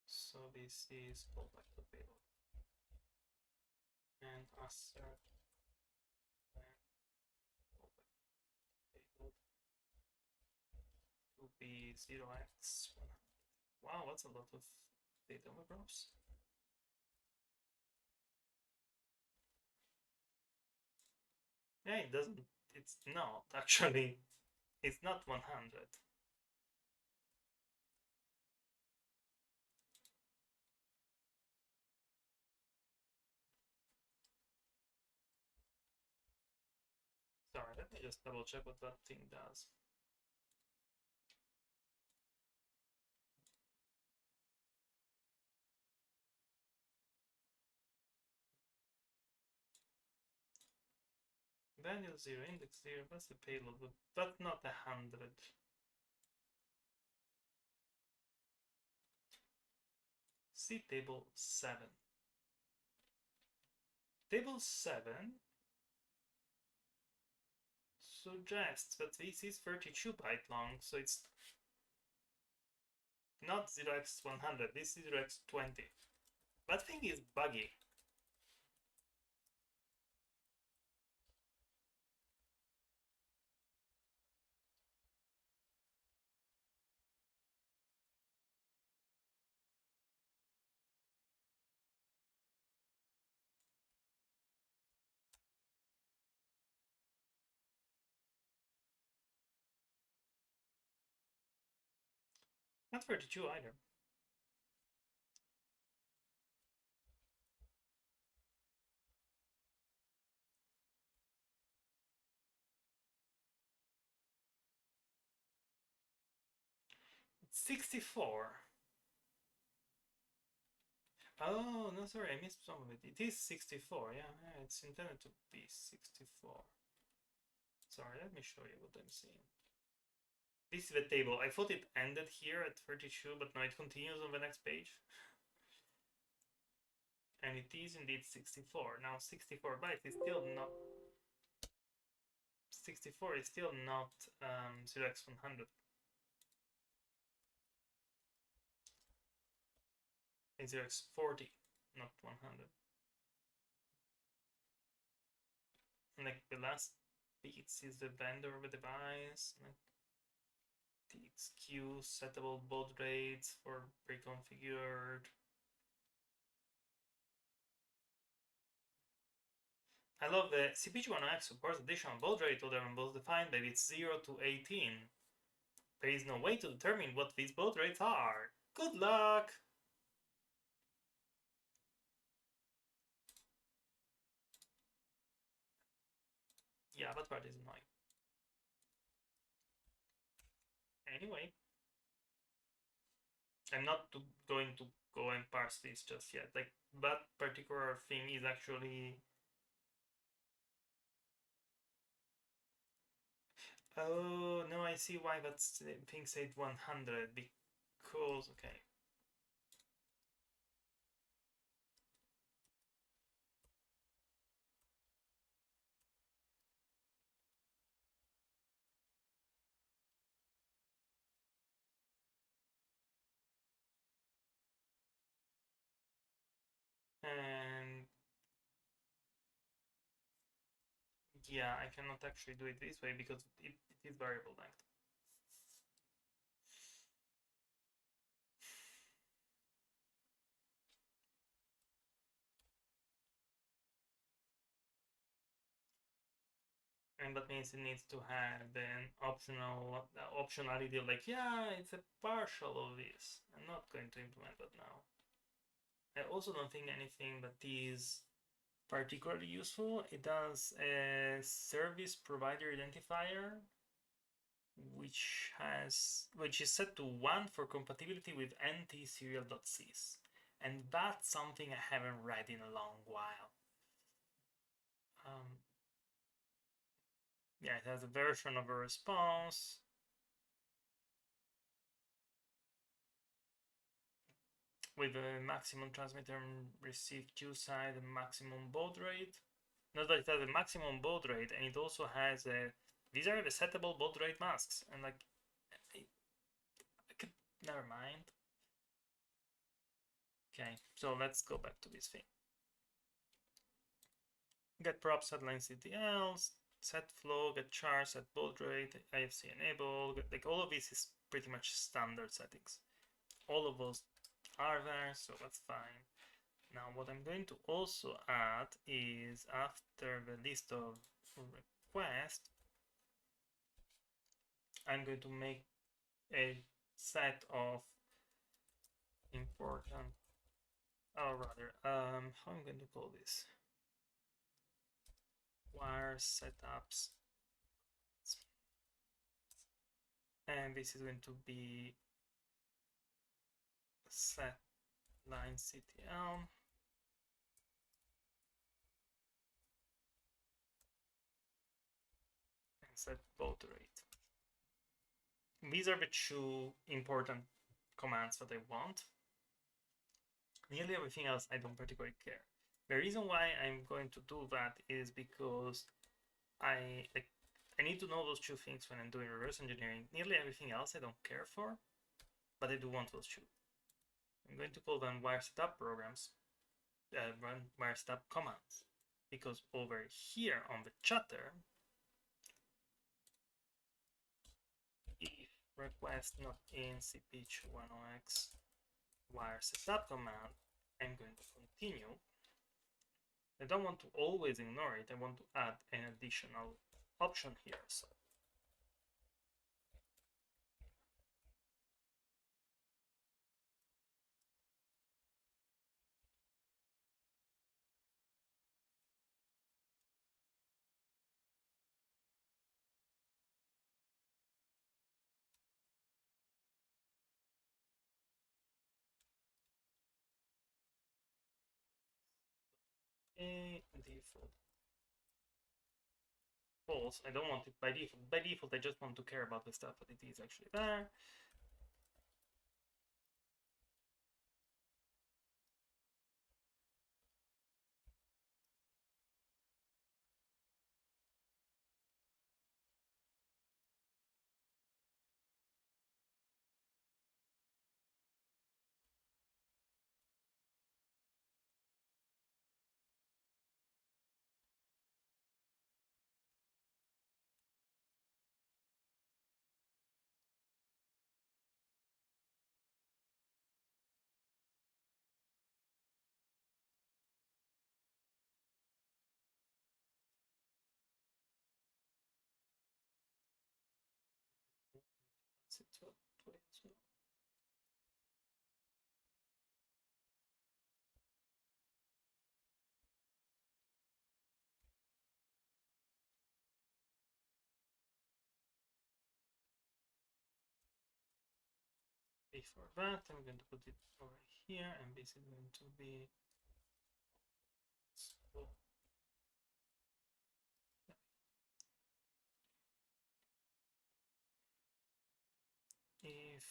So this is callback to payload. And assert and callback payload to be 0x100. Wow, that's a lot of data props. Yeah, it doesn't, it's not actually, it's not 100. Sorry, let me just double check what that thing does. Value 0, index 0, what's the payload? But not 100. See table 7. Table 7 suggests that this is 32 byte long, so it's not 0x100, this is 0x20. That thing is buggy. Not 32 either. It's 64. Oh, no, sorry, I missed some of it. It is 64, yeah, it's intended to be 64. Sorry, let me show you what I'm seeing. This is the table. I thought it ended here at 32, but no, it continues on the next page. And it is indeed 64. Now 64 bytes is still not 64 is still not 0x100. It's 0x40, not 100. And like the last bits is the vendor of the device. Like its queue, settable baud rates for pre-configured. I love the cp210x supports additional baud rate other than those defined by bits 0 to 18. There is no way to determine what these baud rates are. Good luck! Yeah, that part is annoying. anyway. I'm not going to go and parse this just yet. Like that particular thing is actually. Oh no, I see why that thing said 100 because okay. And yeah, I cannot actually do it this way because it is variable length. And that means it needs to have an optionality like, yeah, it's a partial of this. I'm not going to implement that now. I also don't think anything that is particularly useful. It does a service provider identifier, which is set to 1 for compatibility with nt-serial.sys. And that's something I haven't read in a long while. Yeah, it has a version of a response. With a maximum transmitter and receive queue side and maximum baud rate. Note that it has a maximum baud rate, and it also has a. These are the settable baud rate masks, and like, I could never mind. Okay, so let's go back to this thing. Get props, set line CTLs, set flow, get char, set baud rate, IFC enable. Like all of this is pretty much standard settings. All of those are there, so that's fine. Now what I'm going to also add is after the list of requests, I'm going to make a set of important, or rather, how I'm going to call this? Wire setups. And this is going to be set line CTL. And set baud rate. These are the two important commands that I want. Nearly everything else I don't particularly care. The reason why I'm going to do that is because I need to know those two things when I'm doing reverse engineering. Nearly everything else I don't care for, but I do want those two. I'm going to call them wire setup programs, wire setup commands, because over here on the chatter, if request not in cp210x wire setup command, I'm going to continue. I don't want to always ignore it. I want to add an additional option here. So a default false. I don't want it by default. By default, I just want to care about the stuff that it is actually there. before that, I'm going to put it over here, and this is going to be so if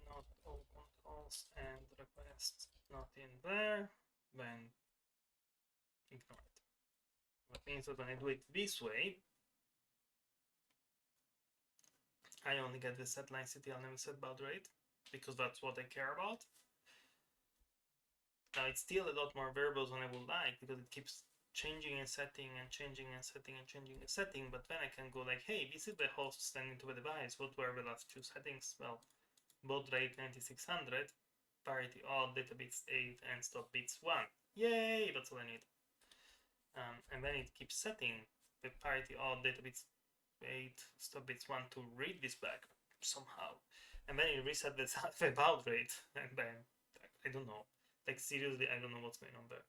not all controls and requests not in there, then ignore it. That means that when I do it this way, I only get the set line CTL and set baud rate, because that's what I care about. Now it's still a lot more variables than I would like, because it keeps changing and setting and changing and setting and changing and setting, but then I can go like, hey, this is the host standing to the device. What were the last two settings? Well, baud rate 9600, parity odd, data bits 8, and stop bits 1. Yay, that's all I need. And then it keeps setting the parity odd, data bits 8, stop bits 1 to read this back somehow. And then it reset the baud rate, and then I don't know. Like seriously, I don't know what's going on there.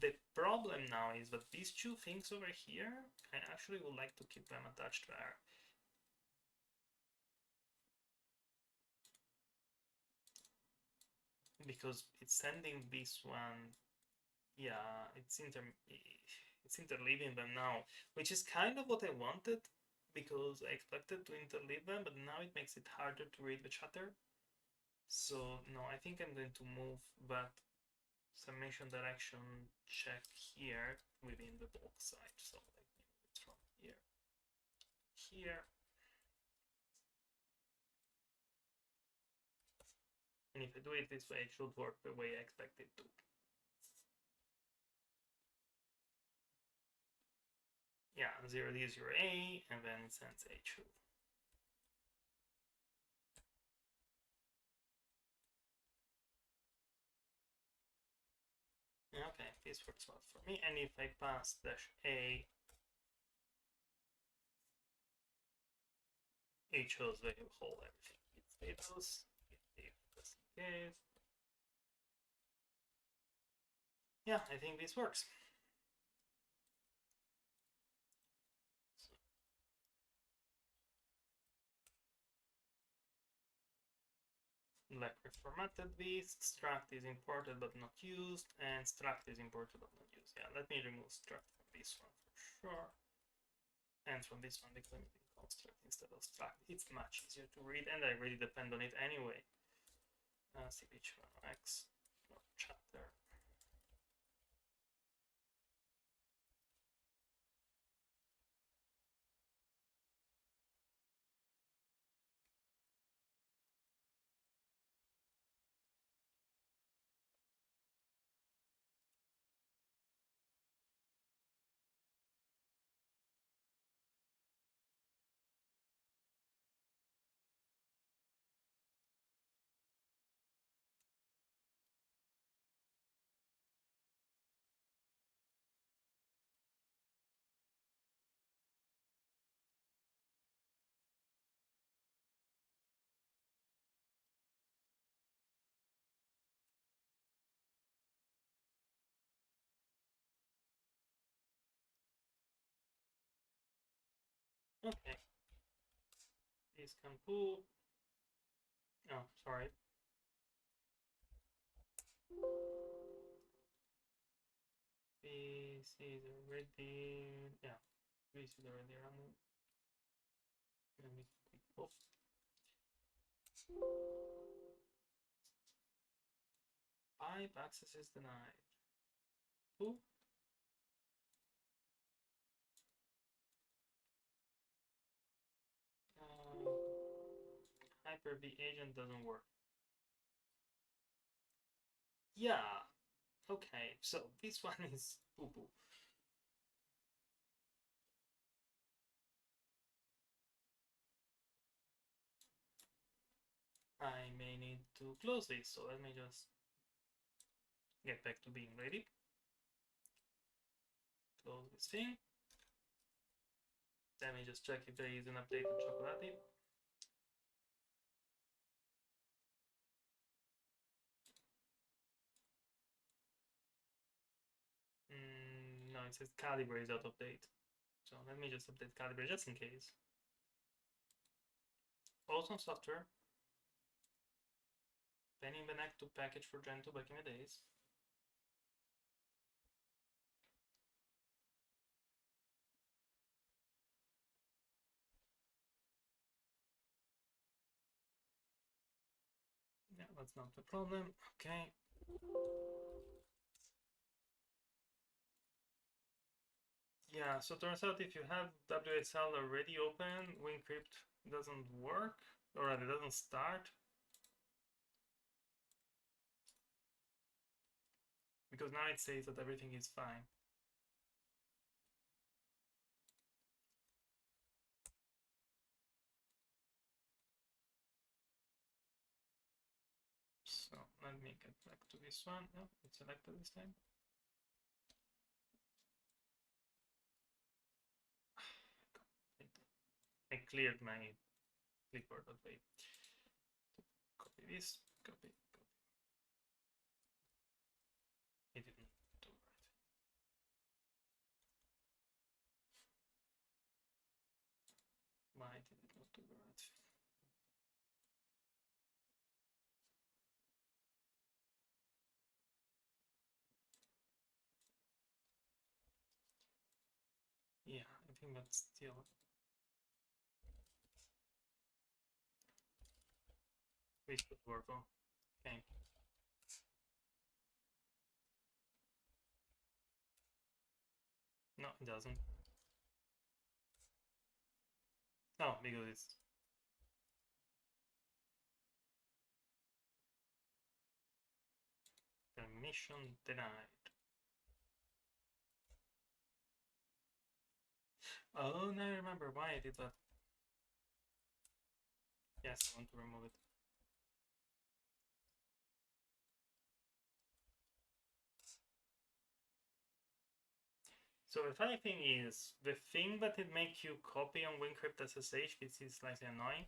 The problem now is that these two things over here, I actually would like to keep them attached there. Because it's sending this one, yeah, it's interleaving them now, which is kind of what I wanted, because I expected to interleave them, but now it makes it harder to read the chatter. So no, I think I'm going to move that summation direction check here within the bulk side. So let me move it from here, here. And if I do it this way, it should work the way I expect it to. Yeah, 0D, 0A, and then it sends H2. Okay, this works well for me. And if I pass -A, it shows the whole everything. It's status, if just in case. Yeah, I think this works. Like reformatted this, struct is imported but not used, and struct is imported but not used. Yeah, let me remove struct from this one for sure. And from this one because I'm using construct instead of struct. It's much easier to read, and I really depend on it anyway. cp210x, chapter. Okay. This can pull. Oh, sorry. This is already, yeah, this is already running. Let me click off. Pipe access is denied. Who? Hyper-V agent doesn't work. Yeah, okay, so this one is poo-poo. I may need to close this, so let me just get back to being ready. Close this thing. Let me just check if there is an update on Chocolate. No, it says Calibre is out of date. So let me just update Calibre just in case. Awesome software. Penning the neck to package for Gentoo back in the days. Yeah, that's not the problem. Okay. Yeah, so turns out if you have WSL already open, WinCrypt doesn't work, or it doesn't start. Because now it says that everything is fine. So let me get back to this one. Oh, it's selected this time. I cleared my clipboard that way. Copy this, copy. It didn't do right. Why did it not do right? Yeah, I think that's still. We should work on. Okay. No, it doesn't. No, because it's permission denied. Oh, now I remember why I did that. Yes, I want to remove it. So the funny thing is, the thing that it makes you copy on WinCrypt SSH, which is slightly annoying,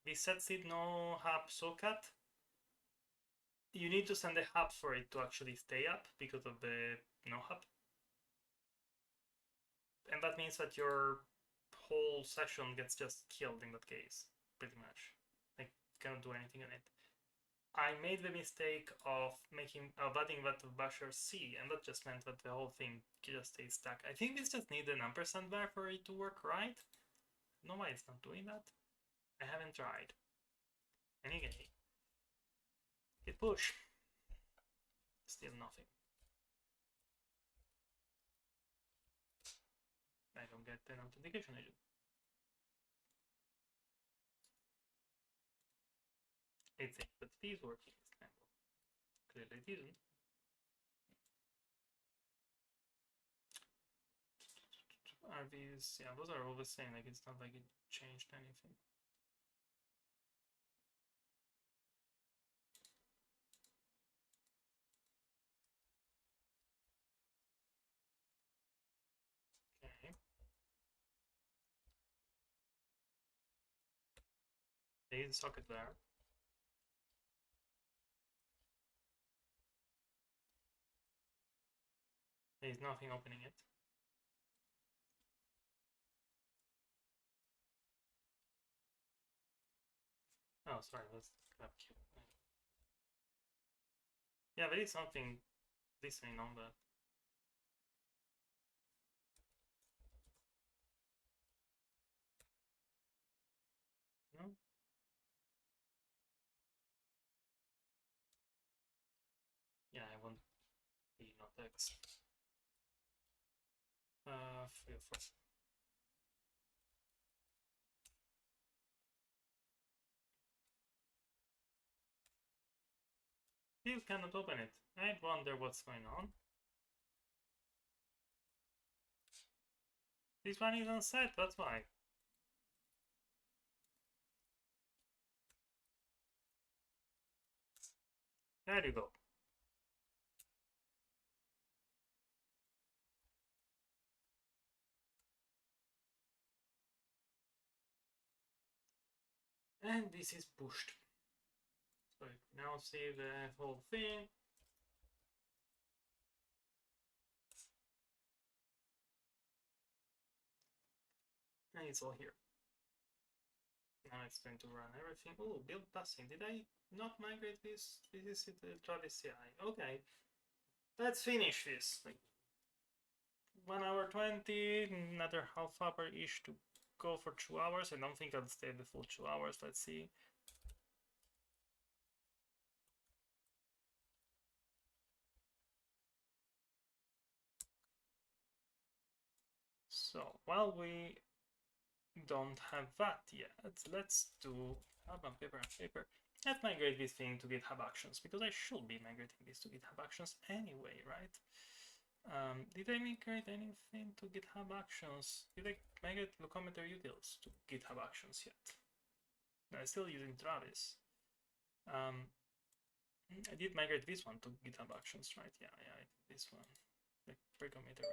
this sets it no hub socket. You need to send a hub for it to actually stay up because of the no hub. And that means that your whole session gets just killed in that case, pretty much. I cannot do anything on it. I made the mistake of adding that to basher C, and that just meant that the whole thing just stayed stuck. I think this just needs an ampersand bar for it to work right. No, why it's not doing that? I haven't tried. Anyway, hit push. Still nothing. I don't get an authentication agent. It thinks that it is working this time. Clearly it isn't. Are these, yeah, those are all the same, like it's not like it changed anything. Okay. There is a socket there. There is nothing opening it. Oh, sorry, let's grab Q. Yeah, there is something listening on that. No? Yeah, I want B, not X. 3 or 4. Still cannot open it. I wonder what's going on. This one is unset, that's why. There you go. And this is pushed. So now see the whole thing. And it's all here. Now it's going to run everything. Oh, build passing. Did I not migrate this? This is the Travis CI. Okay, let's finish this. Like 1 hour 20, another half hour ish to go for 2 hours. I don't think I'll stay the full 2 hours. Let's see. So while we don't have that yet, let's do paper and paper. Let's migrate this thing to GitHub Actions, because I should be migrating this to GitHub Actions anyway, right? Did I migrate anything to GitHub Actions? Did I migrate Locometer utils to GitHub Actions yet? No, I'm still using Travis. I did migrate this one to GitHub Actions, right? Yeah, I did this one. Like pre-committer.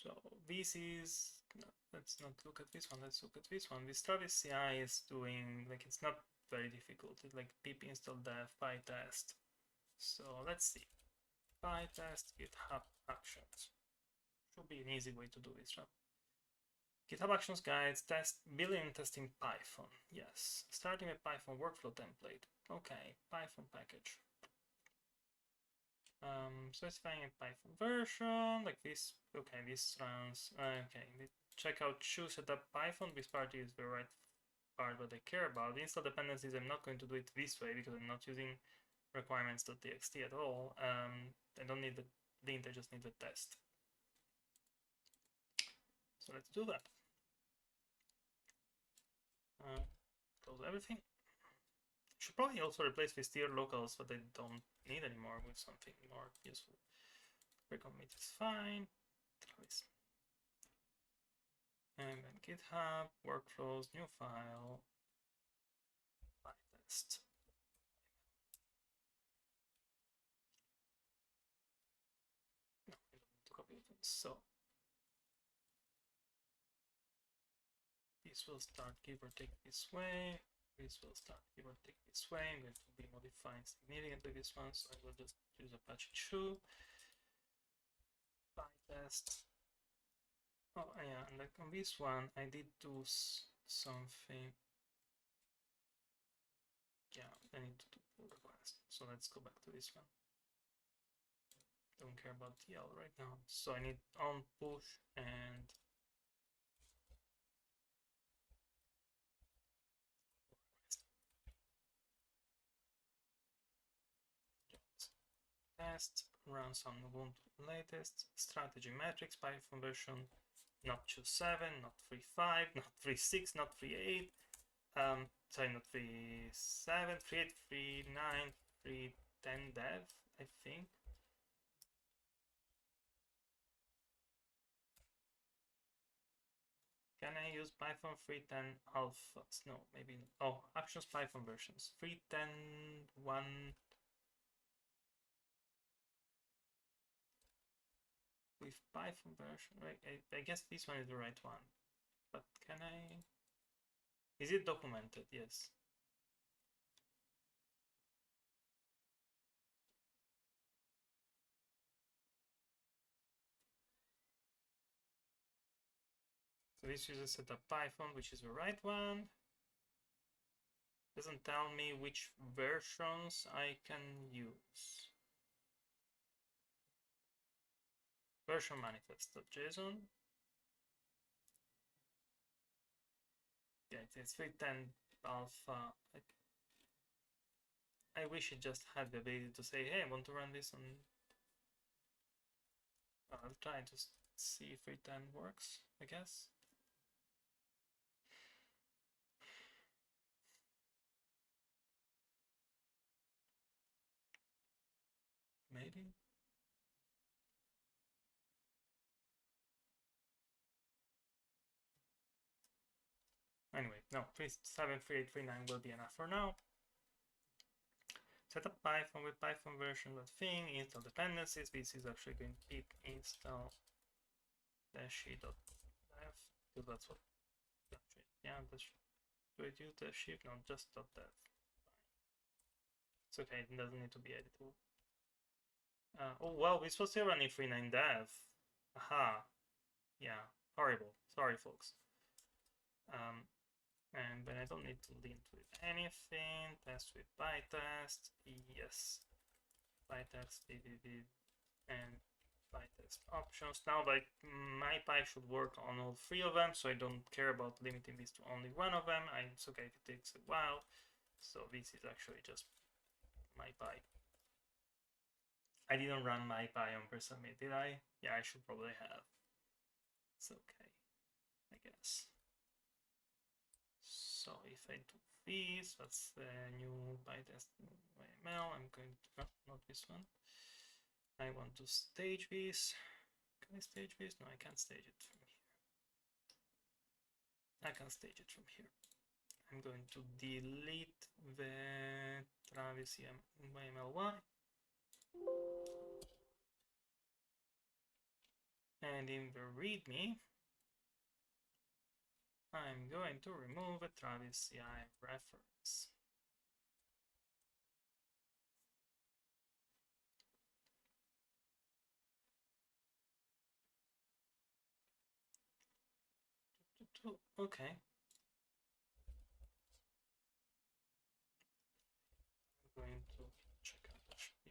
So this is, no, let's not look at this one, let's look at this one. This Travis CI is doing, like, it's not very difficult. It's like pip install dev pytest. So let's see. Pytest GitHub Actions. Should be an easy way to do this, right? GitHub Actions guides, test, building and testing Python. Yes. Starting with Python workflow template. Okay, Python package. Specifying a Python version, like this. Okay, this runs. Okay, check out choose setup Python. This part is the right part what I care about. The install dependencies, I'm not going to do it this way because I'm not using requirements.txt at all. I don't need the lint, I just need the test. So let's do that. Close everything. Should probably also replace these tier locals that I don't need anymore with something more useful. Recommit is fine. And then GitHub, workflows, new file, pytest. No, I don't need to copy it. So this will start give or take this way. This will start give or take this way. I'm going to be modifying significantly this one, so I will just use Apache 2. Pytest. Oh yeah, and like on this one, I did do something. Yeah, I need to do pull request. So let's go back to this one. Don't care about TL right now. So I need on push and test, runs on Ubuntu latest, strategy metrics, Python version, not 2.7, not 3.5, not 3.6, not 3.8, sorry, not 3.7, 3.8, 3.9, 3.10 dev, I think. Can I use Python 3.10 alphas? No, maybe not. Oh, Actions Python versions. 3.10.1 with Python version, right? I guess this one is the right one. But can I? Is it documented? Yes. So this uses setup Python, which is the right one. Doesn't tell me which versions I can use. Version manifest.json. Yeah, it's 3.10 alpha. I wish it just had the ability to say, hey, I want to run this on. I'll try to see if 3.10 works, I guess. Maybe. Anyway, no, 3.7.3.8.3.9 will be enough for now. Set up Python with Python version .thing, install dependencies. This is actually going to pip install -e.dev, because that's what, yeah, that's reduce the shift, not just .dev. It's okay, it doesn't need to be editable. Oh, well, we're supposed to run if3.9 dev. Aha. Yeah, horrible. Sorry, folks. But I don't need to link with anything. Test with PyTest. Yes. PyTest, and PyTest options. Now, like, MyPy should work on all three of them, so I don't care about limiting this to only one of them. It's okay if it takes a while. So this is actually just MyPy. I didn't run MyPy on Presubmit, did I? Yeah, I should probably have. It's okay, I guess. So if I do this, that's the new PyTest YML. I'm going to, no, not this one. I want to stage this. Can I stage this? No, I can't stage it from here. I can stage it from here. I'm going to delete the Travis YMLY. And in the README, I'm going to remove a Travis CI reference. Okay. I'm going to check out HP.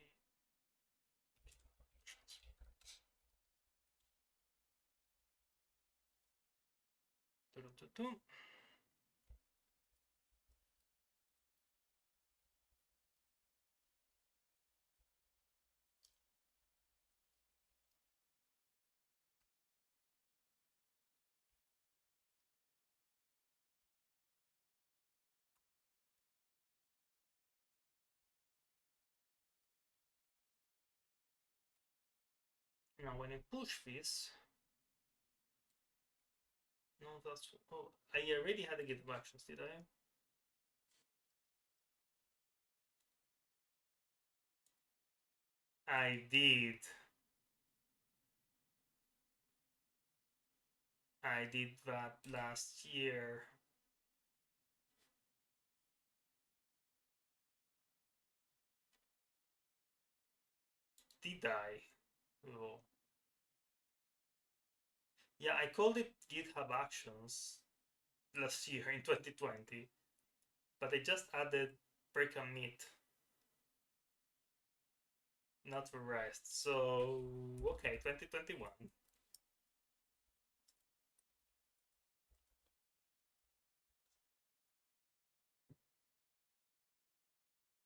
Now when I push this, no, that's, oh, I already had a GitHub Actions, did I? I did. I did that last year. Did I? Oh. Yeah, I called it GitHub Actions last year in 2020, but I just added pre-commit, not the rest. So, okay, 2021.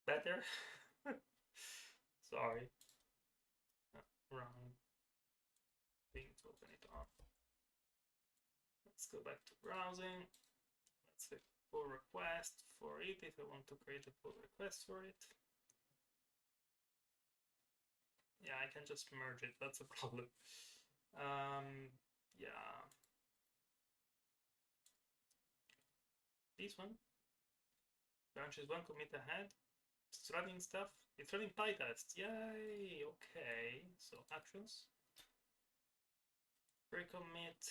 Better? Sorry. Wrong thing to open it up. Let's go back to browsing. Let's say pull request for it if I want to create a pull request for it. Yeah, I can just merge it. That's a problem. Yeah. This one. Branches one commit ahead. It's running stuff. It's running PyTest. Yay! Okay. So actions. Pre-commit.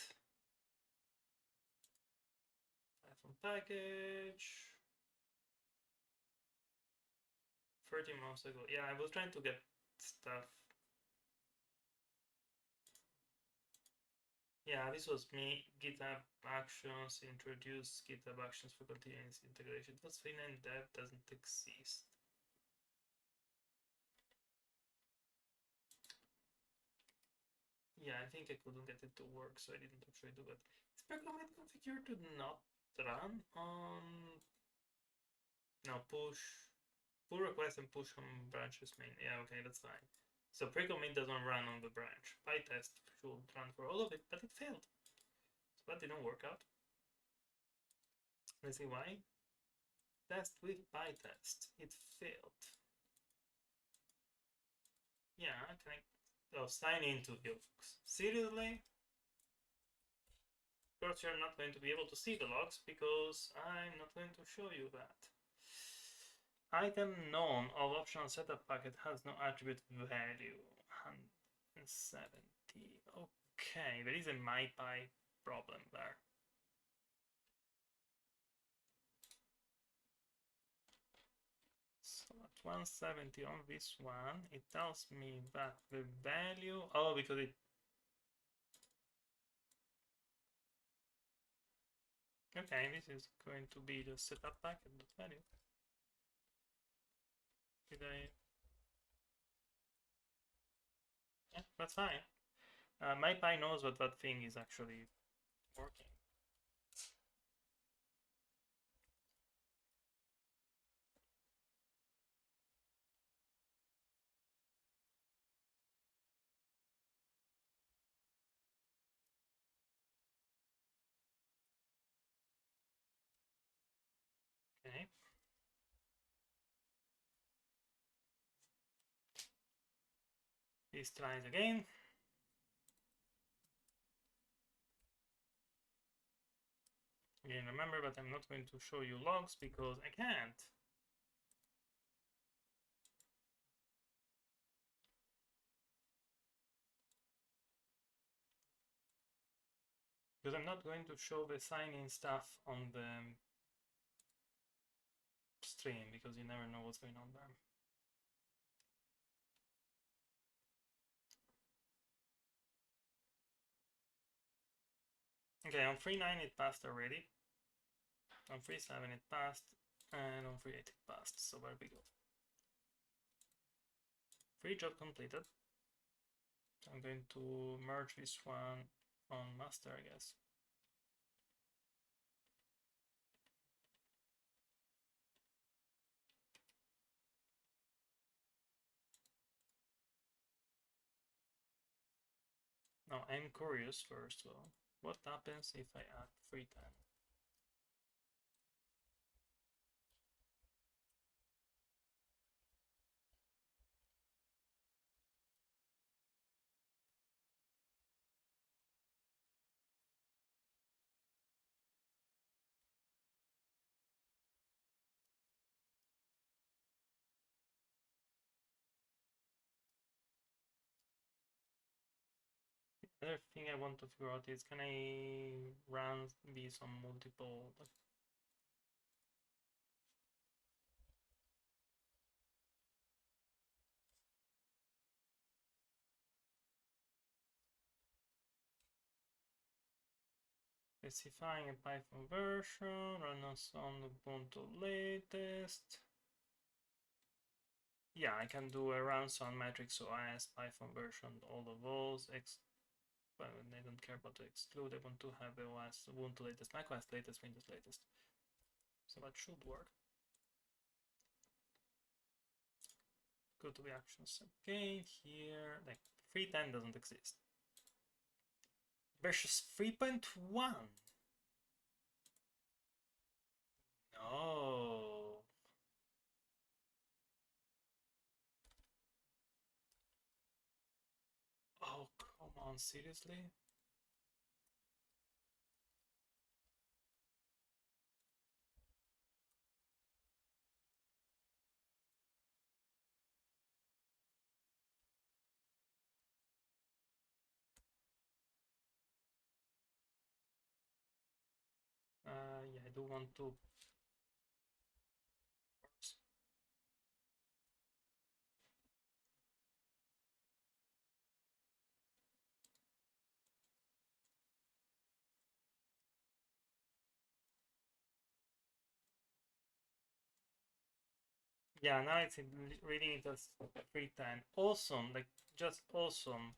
Python package. 30 months ago. Yeah, I was trying to get stuff. Yeah, this was me. GitHub Actions, introduce GitHub Actions for continuous integration. It was finite, that doesn't exist. Yeah, I think I couldn't get it to work, so I didn't actually do it. Is pre-commit configured to not run on... No, pull request and push on branches main. Yeah, okay, that's fine. So pre-commit doesn't run on the branch. PyTest should run for all of it, but it failed. So that didn't work out. Let's see why. Test with PyTest. It failed. Yeah, can I... Oh, sign into Vux. Seriously? Of course, you're not going to be able to see the logs because I'm not going to show you that. Item known of optional setup packet has no attribute value. 170. Okay, there is a MyPy problem there. So at 170 on this one, it tells me that the value, oh, because it Okay, this is going to be the setup packet.value. Did I? Yeah, that's fine. My Pi knows what that thing is actually working. Okay. This tries again. Again, remember that I'm not going to show you logs because I can't. Because I'm not going to show the sign-in stuff on the stream because you never know what's going on there. Okay, on 3.9 it passed already. On 3.7 it passed, and on 3.8 it passed. So there we go. Free job completed. I'm going to merge this one on master, I guess. Now I'm curious first of all, what happens if I add 310? The other thing I want to figure out is, can I run these on multiple? Specifying a Python version, run on Ubuntu latest. Yeah, I can do a runs on Matrix OS, Python version, all of those. But I don't care about to exclude. I want to have OS, Ubuntu latest, macOS latest, Windows latest. So that should work. Go to the actions again here. Like 3.10 doesn't exist. Versus 3.1. No. Oh, come on, seriously? Yeah, I do want to. Yeah, now it's reading it as 3.10. Awesome, like just awesome.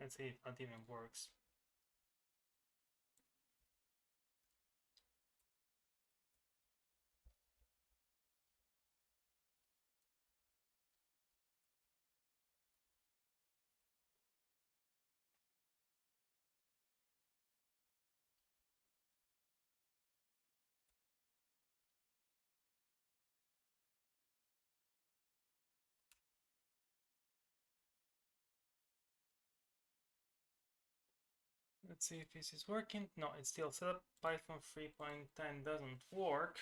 Let's see if that even works. Let's see if this is working. No, it's still set up. Python 3.10 doesn't work.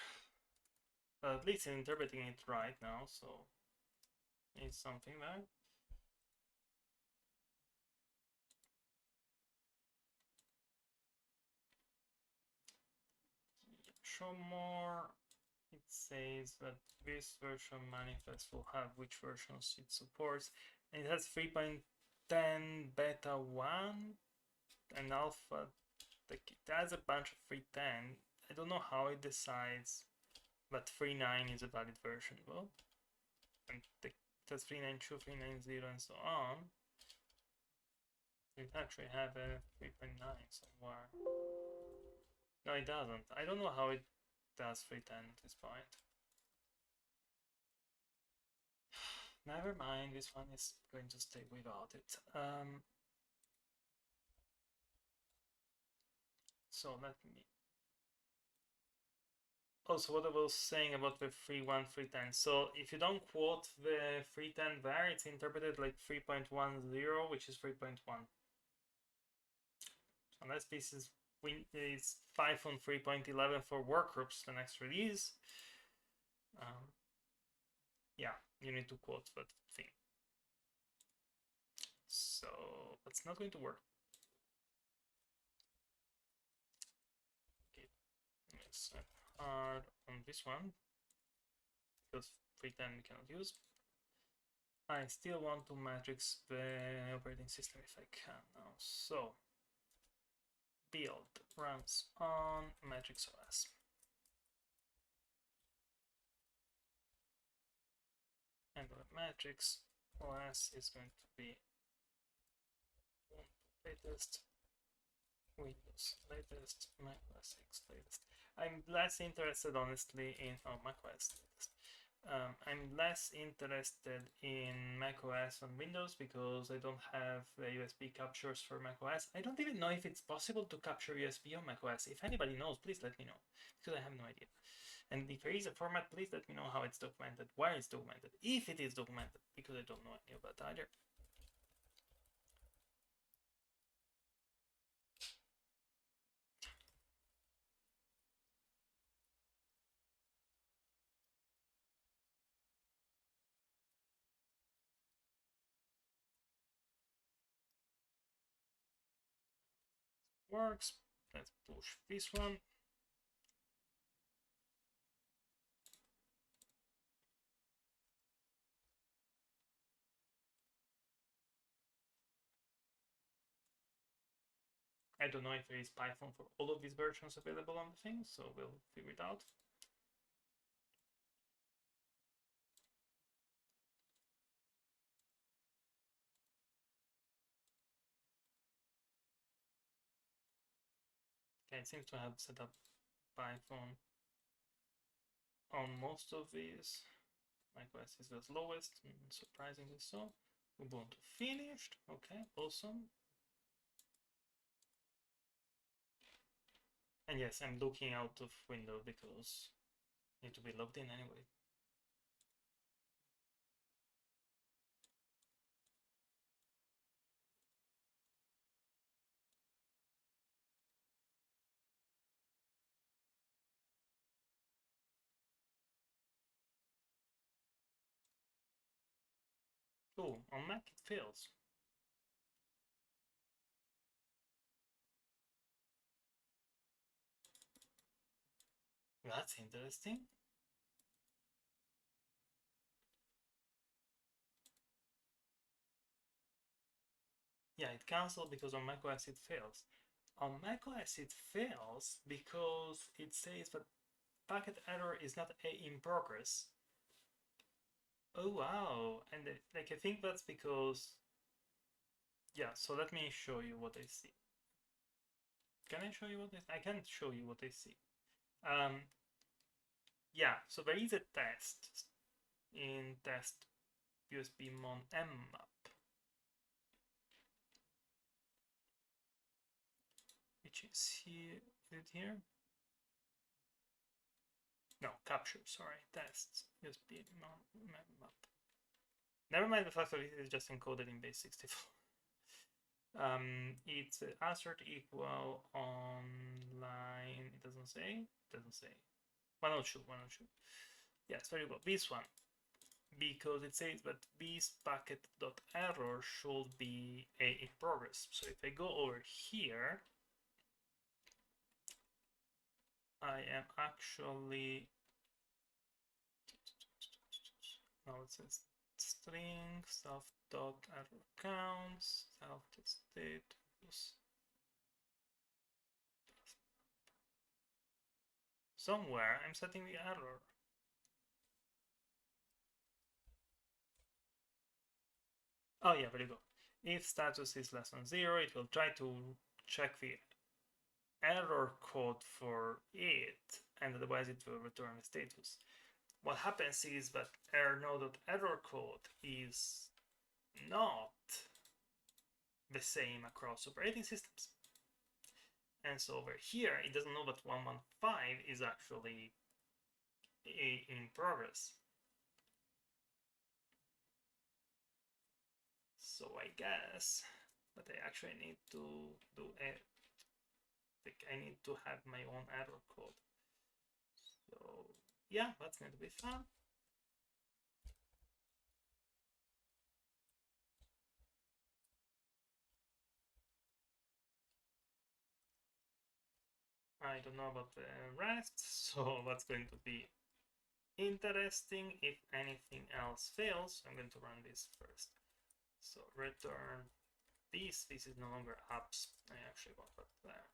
But at least it's interpreting it right now, so it's something there. Show more. It says that this version manifest will have which versions it supports. And it has 3.10 beta 1 and alpha. Like, it has a bunch of 3.10. I don't know how it decides that 3.9 is a valid version. Well, and it has 3.92, 3.90, and so on. It actually have a 3.9 somewhere. No, it doesn't. I don't know how it does 3.10 at this point. Never mind, this one is going to stay without it. So let me... Also, what I was saying about the 3.1, 3.10. So if you don't quote the 3.10 there, it's interpreted like 3.10, which is 3.1. Unless this is Python 3.11 for workgroups, the next release. Yeah, you need to quote that thing. So that's not going to work. Okay, let's set hard on this one because 3.10 we cannot use. I still want to matrix the operating system if I can now. So build runs on matrix OS. And the matrix OS is going to be latest, Windows latest, macOS X latest. I'm less interested, honestly, in macOS latest. I'm less interested in macOS on Windows because I don't have the USB captures for macOS. I don't even know if it's possible to capture USB on macOS. If anybody knows, please let me know, because I have no idea. And if there is a format, please let me know how it's documented, where it's documented, if it is documented, because I don't know any of that either. Works. Let's push this one. I don't know if there is Python for all of these versions available on the thing, so we'll figure it out. Okay, it seems to have set up Python on most of these. macOS is the lowest, surprisingly so. Ubuntu finished. Okay, awesome. And yes, I'm looking out of window because I need to be logged in anyway. Oh, on Mac it fails. That's interesting. Yeah, it canceled because on macOS it fails. On macOS it fails because it says that packet error is not in progress. Oh wow, and like I think that's because, yeah, so let me show you what I see. Can I show you what I can't show you what I see. Yeah, so there is a test in test USB mon mmap, which is here. Is it here? No, capture, sorry, tests USB mon mmap. Never mind the fact that it is just encoded in base 64. It's assert equal on line, it doesn't say, 102. Yes, very well, this one, because it says that this packet.error should be in progress. So if I go over here, I am actually, now it says string self.error counts, self.state. Somewhere I'm setting the error. Oh yeah, there you go. If status is less than 0, it will try to check the error code for it, and otherwise it will return the status. What happens is that error code is not the same across operating systems. And so over here, it doesn't know that 115 is actually in progress. So I guess that I actually need to do it. I need to have my own error code. So yeah, that's going to be fun. I don't know about the rest, so that's going to be interesting. If anything else fails, I'm going to run this first. So return this. This is no longer apps. I actually want that there.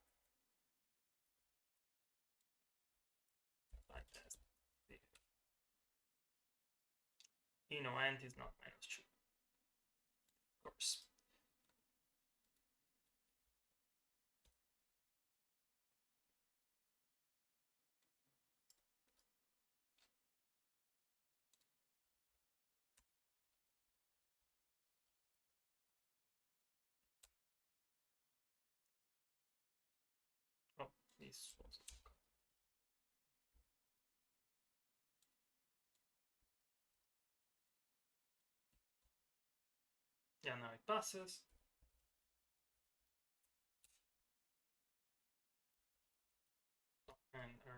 Like that. End is not -2, of course. Oh, this was. Yeah, now it passes. And no.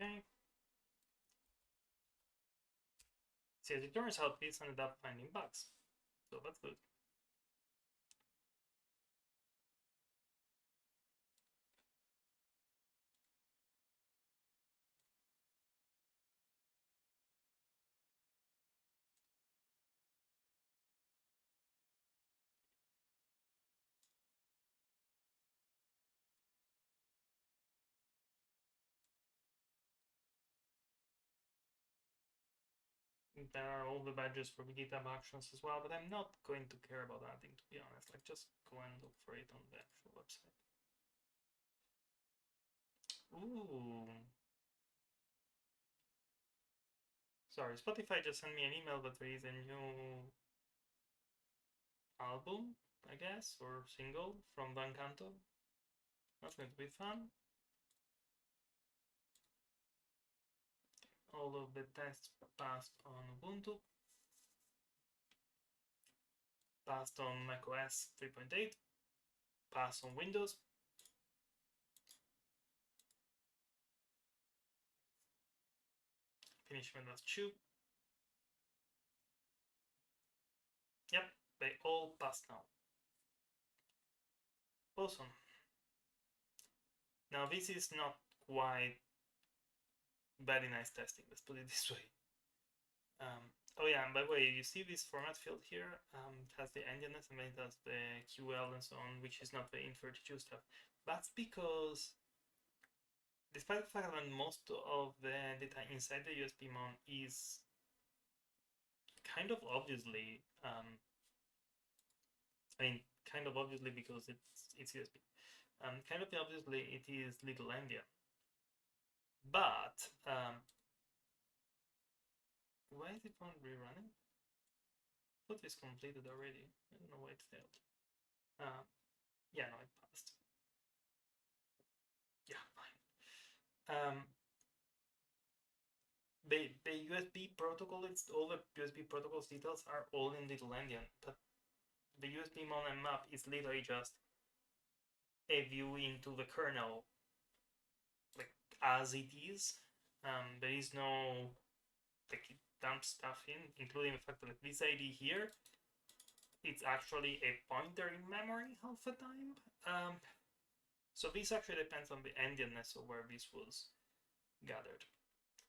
Okay. See, as it turns out, this ended up finding bugs. So that's good. There are all the badges for the GitHub Actions as well, but I'm not going to care about adding, to be honest. Like, just go and look for it on the actual website. Ooh. Sorry, Spotify just sent me an email that there is a new album, I guess, or single from Van Canto. That's going to be fun. All of the tests passed on Ubuntu, passed on macOS 3.8, passed on Windows. Finish Windows 2. Yep, they all passed now. Awesome. Now this is not quite very nice testing, let's put it this way. Oh yeah, and by the way, you see this format field here, it has the endianness and then it has the QL and so on, which is not the int32 stuff. That's because despite the fact that most of the data inside the USB mon is kind of obviously, I mean, kind of obviously because it's USB. Kind of obviously it is little endian. But why is it not rerunning? I thought this completed already. I don't know why it failed. Yeah, no, it passed. Yeah, fine. The USB protocol, it's all the USB protocols details are all in little endian, but the USB mon and map is literally just a view into the kernel, like as it is. There is no like dump stuff in, including the fact that like, this ID here, it's actually a pointer in memory half the time. So this actually depends on the endianness of where this was gathered,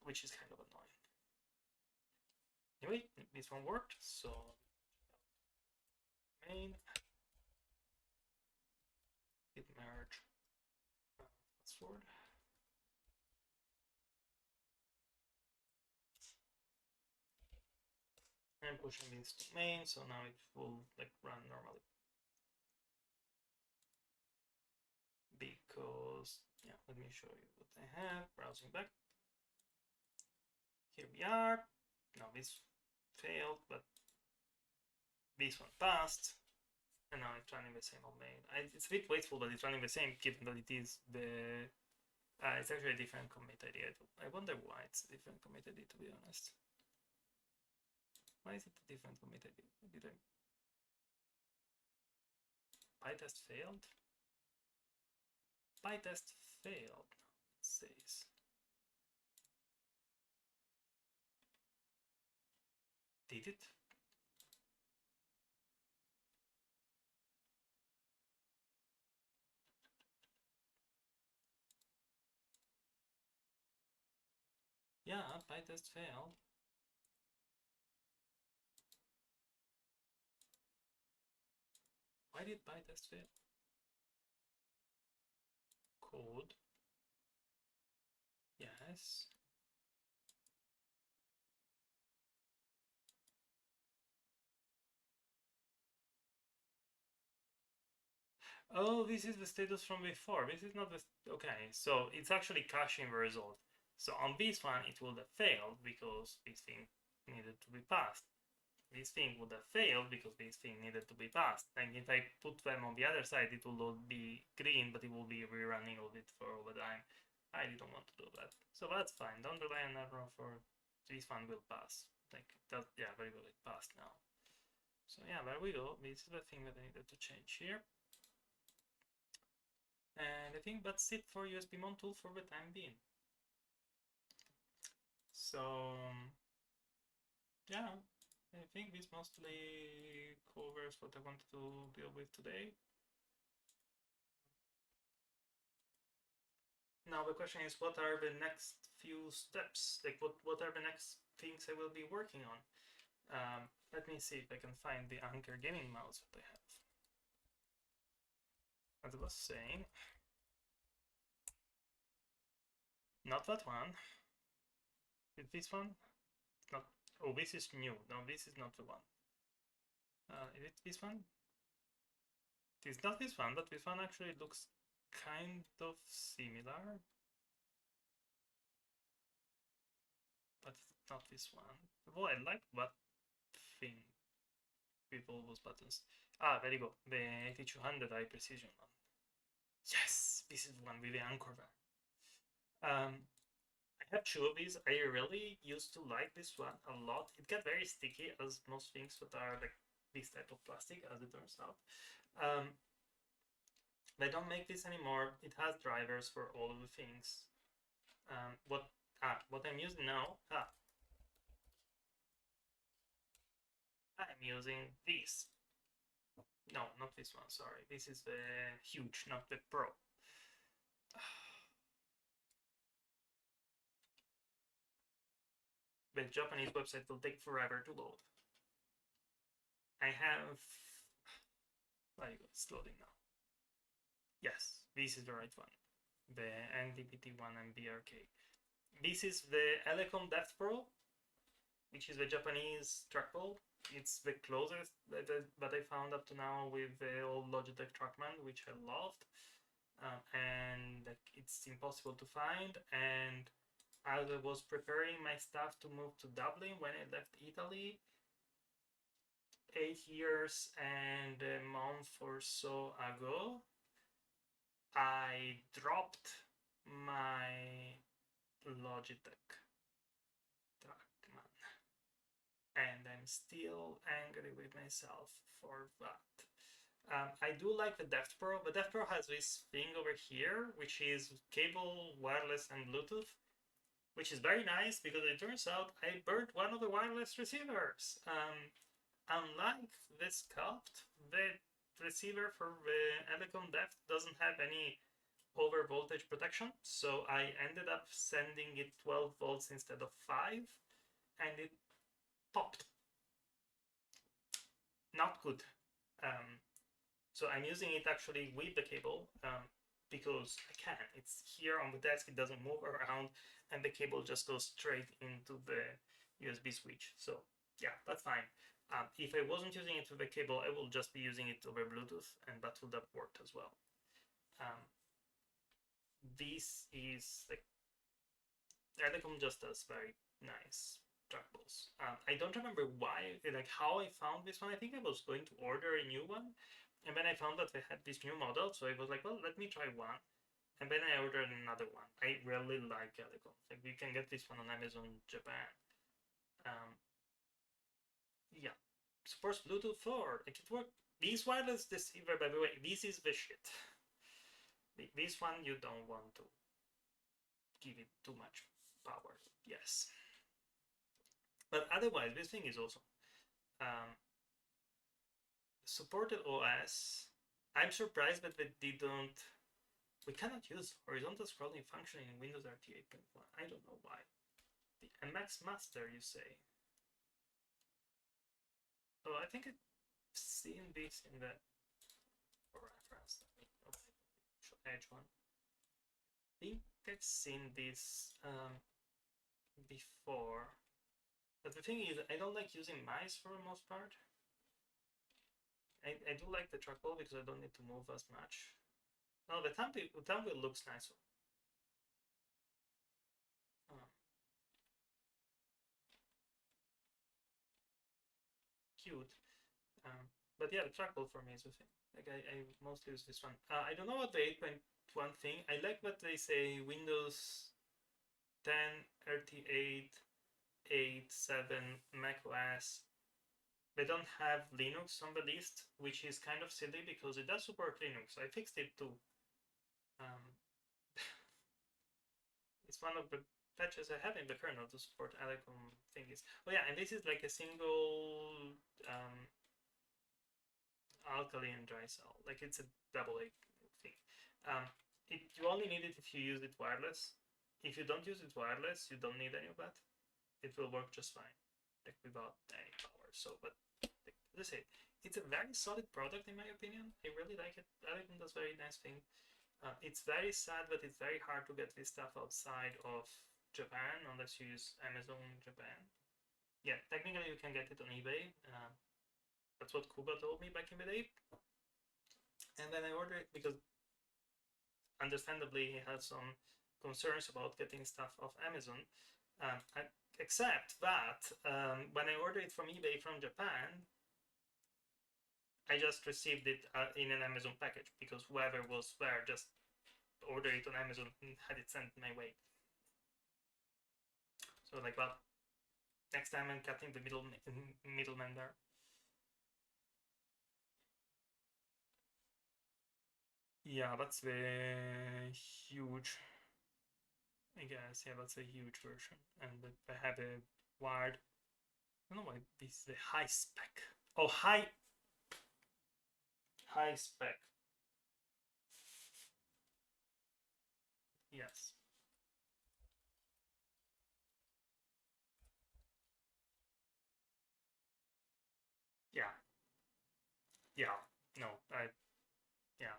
which is kind of annoying. Anyway, this one worked, so main git merge password. I'm pushing this to main, so now it will like run normally. Because, yeah, let me show you what I have. Browsing back. Here we are. Now this failed, but this one passed. And now it's running the same old main. It's a bit wasteful, but it's running the same, given that it is the... it's actually a different commit ID. I wonder why it's a different commit ID, to be honest. Why is it a different commit ID? Did I... PyTest failed? PyTest failed, it says. Did it? Yeah, PyTest failed. Why did PyTest fail? Code. Yes. Oh, this is the status from before. This is not the... Okay, so it's actually caching the result. So on this one, it would have failed because this thing needed to be passed. This thing would have failed because this thing needed to be passed. And if I put them on the other side, it will be green, but it will be rerunning all it for all the time. I didn't want to do that. So that's fine. Don't rely on error for this one will pass. Like that, yeah, very good. It passed now. So yeah, there we go. This is the thing that I needed to change here. And I think that's it for USB Mon tool for the time being. So yeah, I think this mostly covers what I wanted to deal with today. Now the question is, what are the next few steps? Like what are the next things I will be working on? Let me see if I can find the Anker gaming mouse that I have. As I was saying, not that one. Is this one? Not. Oh, this is new. No, this is not the one. Is it this one? It's not this one, but this one actually looks kind of similar. But it's not this one. Well, I like that thing with all those buttons. Ah, there you go. The 8200 high precision one. Yes, this is the one with the anchor there. I have two of these. I really used to like this one a lot. It got very sticky, as most things that are like this type of plastic, as it turns out. They don't make this anymore. It has drivers for all of the things. What I'm using now, I'm using this. No, not this one, sorry. This is the huge, not the Pro. The Japanese website will take forever to load. I have... There you go, it's loading now. Yes, this is the right one. the NDPT1 and BRK. This is the Elecom Depth Pro, which is the Japanese trackball. It's the closest that I found up to now with the old Logitech Trackman, which I loved. And it's impossible to find. And as I was preparing my stuff to move to Dublin when I left Italy 8 years and a month or so ago, I dropped my Logitech Trackman, and I'm still angry with myself for that. I do like the Depth Pro. The Depth Pro has this thing over here, which is cable, wireless, and Bluetooth, which is very nice because it turns out I burnt one of the wireless receivers. Unlike the Sculpt, the receiver for the Elecom Depth doesn't have any over voltage protection, so I ended up sending it 12 volts instead of 5, and it popped. Not good. So I'm using it actually with the cable because I can. It's here on the desk, it doesn't move around, and the cable just goes straight into the USB switch. So yeah, that's fine. If I wasn't using it with the cable, I will just be using it over Bluetooth, and that would have worked as well. This is like Elecom just does very nice trackballs. I don't remember why, like how I found this one. I think I was going to order a new one, and then I found that they had this new model, so I was like, well, let me try one. And then I ordered another one. I really like Elecom. Like you can get this one on Amazon Japan. Yeah, supports Bluetooth 4. Like it worked. This wireless receiver, by the way, this is the shit. This one you don't want to give it too much power. Yes. But otherwise, this thing is awesome. Supported OS. I'm surprised that they didn't. We cannot use horizontal scrolling function in Windows RT 8.1. I don't know why. The MX Master, you say? Oh, I think I've seen this in the reference. Edge one. I think I've seen this before. But the thing is, I don't like using mice for the most part. I do like the trackball because I don't need to move as much. No, the thumb wheel looks nicer. Cute. But yeah, the trackball for me is the thing. Like I mostly use this one. I don't know what the 8.1 thing. I like what they say Windows 10, RT8, 8, 7, macOS. They don't have Linux on the list, which is kind of silly because it does support Linux. I fixed it too. It's one of the patches I have in the kernel to support Elecom thingies. Oh yeah, and this is like a single alkali and dry cell. Like it's a double A thing. You only need it if you use it wireless. If you don't use it wireless, you don't need any of that. It will work just fine, like without any power. So, but like, as I say, it's a very solid product in my opinion. I really like it. Elecom does very nice thing. It's very sad that it's very hard to get this stuff outside of Japan unless you use Amazon in Japan. Yeah, technically you can get it on eBay. That's what Kuba told me back in the day. And then I ordered it because understandably he had some concerns about getting stuff off Amazon. Except that when I ordered it from eBay from Japan, I just received it in an Amazon package because whoever was there just ordered it on Amazon and had it sent my way. So like, well, next time I'm cutting the middleman there. Yeah, that's the huge. I guess, yeah, that's a huge version. And they have a wired. I don't know why this is the high spec. Oh, high spec. Yes. Yeah. Yeah. No, yeah.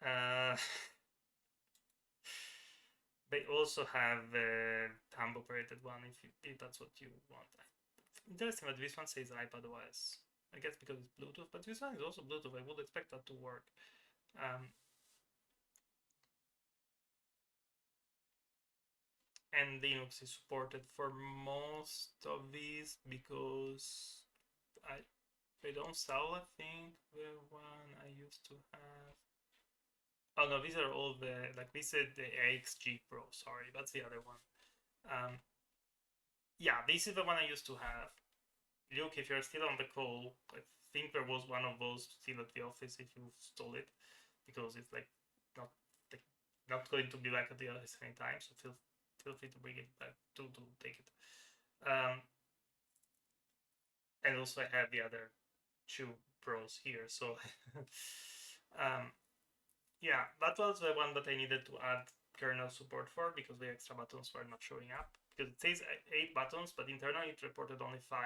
Uh, they also have a thumb operated one if that's what you want. Interesting that this one says iPadOS. I guess because it's Bluetooth, but this one is also Bluetooth. I would expect that to work. And Linux is supported for most of these because they don't sell, I think, the one I used to have. Oh no, these are all the, like we said, the AXG Pro, sorry, that's the other one. Yeah, this is the one I used to have. Luke, if you're still on the call, I think there was one of those still at the office if you stole it, because it's like not like, not going to be back at the office anytime, so feel free to bring it back to take it. And also I have the other two pros here, so yeah, that was the one that I needed to add kernel support for because the extra buttons were not showing up, because it says 8 buttons, but internally it reported only 5,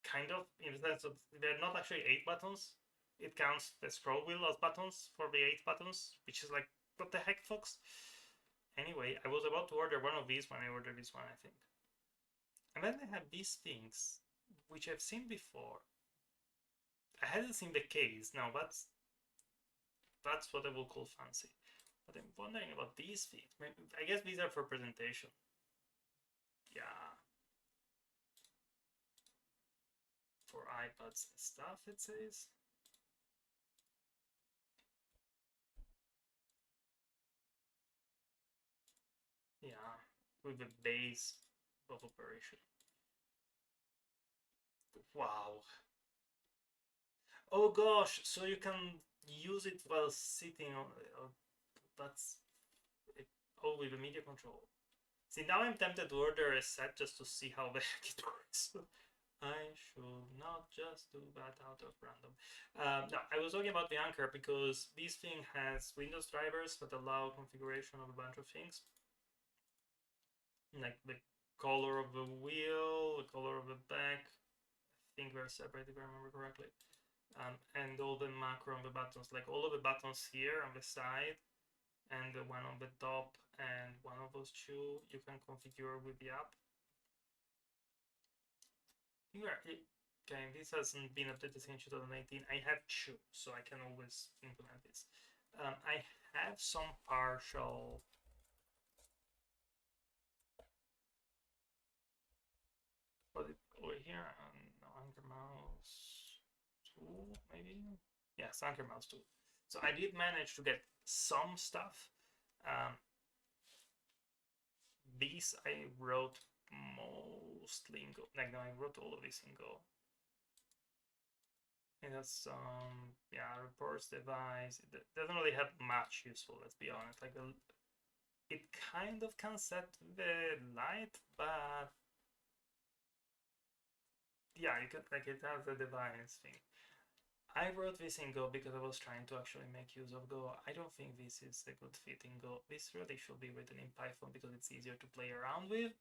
kind of, in the sense that they're not actually 8 buttons. It counts the scroll wheel as buttons for the 8 buttons, which is like, what the heck, folks? Anyway, I was about to order one of these when I ordered this one, I think. And then they have these things, which I've seen before. I hadn't seen the case. Now that's what I will call fancy. But I'm wondering about these things. Maybe, I guess these are for presentation. Yeah. For iPads and stuff, it says. Yeah, with the base of operation. Wow. Oh gosh, so you can use it while sitting on. That's it. Oh, with the media control. See, now I'm tempted to order a set just to see how the heck it works. I should not just do that out of random. No, I was talking about the Anchor because this thing has Windows drivers that allow configuration of a bunch of things, like the color of the wheel, the color of the back. I think they're separate if I remember correctly. And all the macro on the buttons, like all of the buttons here on the side and the one on the top and one of those two you can configure with the app. Okay, this hasn't been updated since 2018. I have two, so I can always implement this. I have some partial. But over here, Anchor Mouse 2, maybe? Yes, Anchor Mouse 2. So I did manage to get some stuff. These I wrote mostly in Go. Like, no, I wrote all of this in Go. It has some, yeah, reports device. It doesn't really have much useful, let's be honest. Like, it kind of can set the light, but yeah, you could, like, it has the device thing. I wrote this in Go because I was trying to actually make use of Go. I don't think this is a good fit in Go. This really should be written in Python because it's easier to play around with.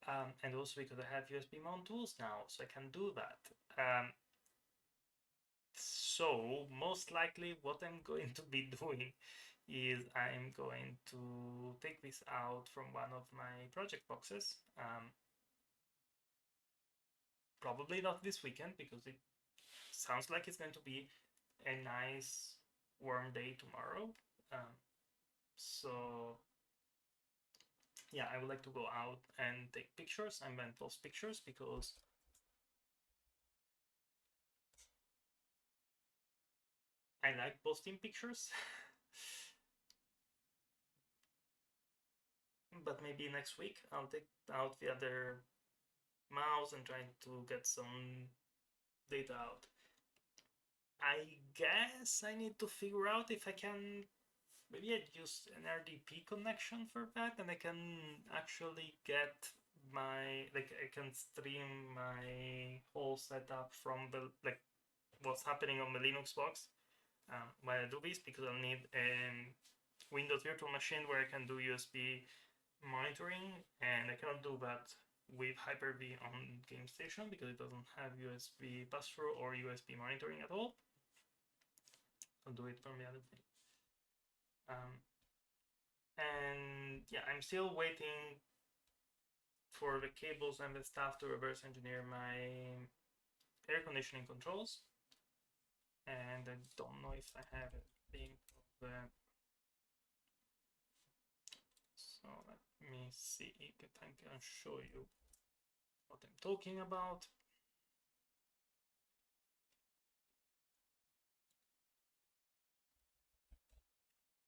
And also because I have USB mount tools now, so I can do that. So most likely what I'm going to be doing is I'm going to take this out from one of my project boxes. Probably not this weekend because it sounds like it's going to be a nice warm day tomorrow. So yeah, I would like to go out and take pictures and then post pictures because I like posting pictures. But maybe next week I'll take out the other mouse and try to get some data out. I guess I need to figure out if I can, maybe I use an RDP connection for that and I can actually get my, like, I can stream my whole setup from the, like, what's happening on the Linux box while I do this, because I'll need a Windows virtual machine where I can do USB monitoring, and I cannot do that with Hyper-V on GameStation because it doesn't have USB pass-through or USB monitoring at all. I'll do it from the other thing. And yeah, I'm still waiting for the cables and the stuff to reverse engineer my air conditioning controls. And I don't know if I have a link of the. So let me see if I can show you what I'm talking about.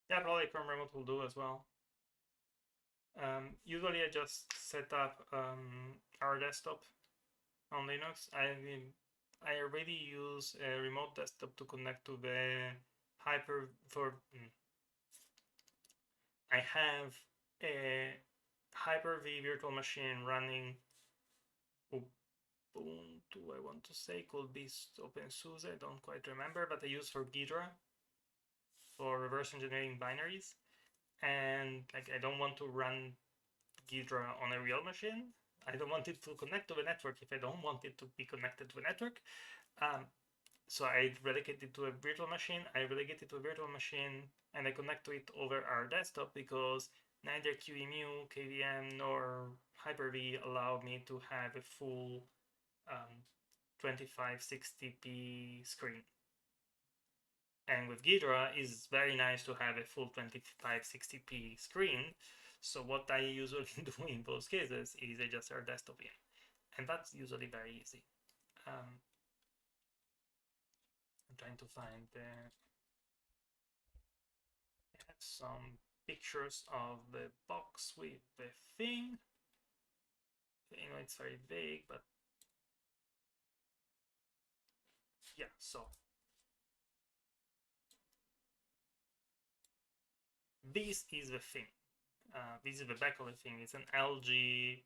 Yeah, probably Chrome Remote will do as well. Usually I just set up our desktop on Linux. I already use a remote desktop to connect to the Hyper for. I have a Hyper-V virtual machine running Ubuntu, I want to say, could be OpenSUSE, I don't quite remember, but I use for Ghidra for reverse engineering binaries. And like I don't want to run Ghidra on a real machine. I don't want it to connect to the network if I don't want it to be connected to a network. So I relegate it to a virtual machine. I relegate it to a virtual machine and I connect to it over our desktop because neither QEMU, KVM, nor Hyper-V allow me to have a full 2560p screen. And with Ghidra, it's very nice to have a full 2560p screen. So what I usually do in those cases is I just start desktop in. And that's usually very easy. I'm trying to find the. I have some pictures of the box with the thing. You know, it's very vague, but yeah, so this is the thing. This is the back of the thing. It's an LG.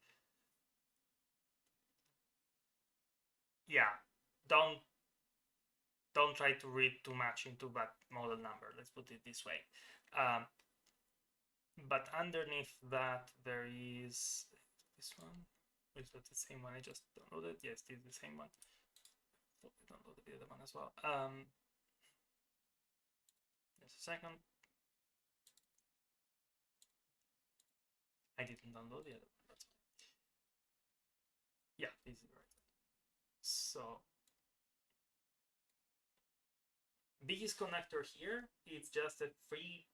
Yeah, don't try to read too much into that model number. Let's put it this way. But underneath that there is this one. Is that the same one I just downloaded? Yes, this is the same one. I downloaded the other one as well. Just a second. I didn't download the other one. That's fine. Yeah, this is the right one. So this connector here, it's just a free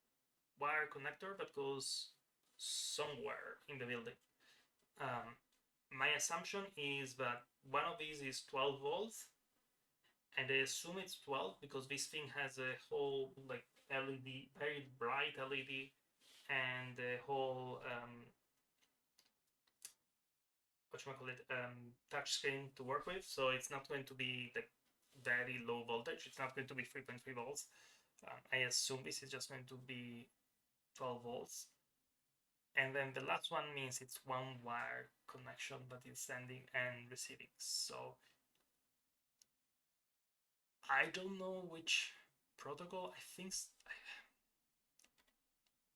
wire connector that goes somewhere in the building. My assumption is that one of these is 12 volts, and I assume it's 12 because this thing has a whole like LED, very bright LED, and a whole touch screen to work with. So it's not going to be like very low voltage. It's not going to be 3.3 volts. I assume this is just going to be 12 volts. And then the last one means it's one wire connection that is sending and receiving. So I don't know which protocol. I think,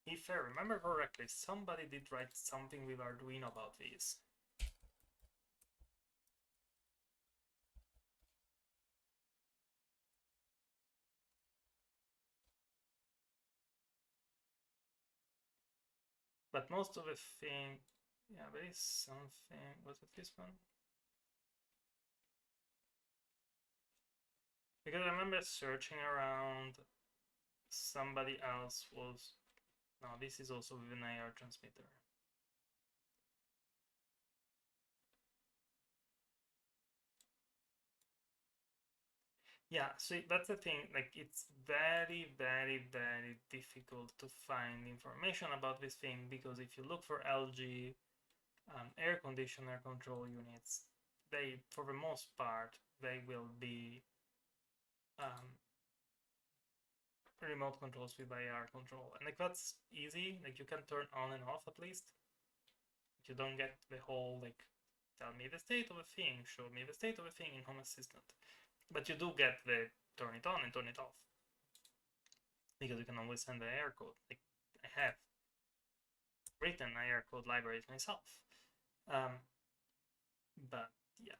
if I remember correctly, somebody did write something with Arduino about this. But most of the thing, yeah, there is something. Was it this one? Because I remember searching around, somebody else was. No, this is also with an IR transmitter. Yeah, so that's the thing, like it's very, very, very difficult to find information about this thing because if you look for LG air conditioner control units, they, for the most part, they will be remote controls with IR control. And like that's easy, like you can turn on and off at least. You don't get the whole like, tell me the state of a thing, show me the state of a thing in Home Assistant. But you do get the turn it on and turn it off. Because you can always send the IR code. Like I have written IR code libraries myself. But yeah.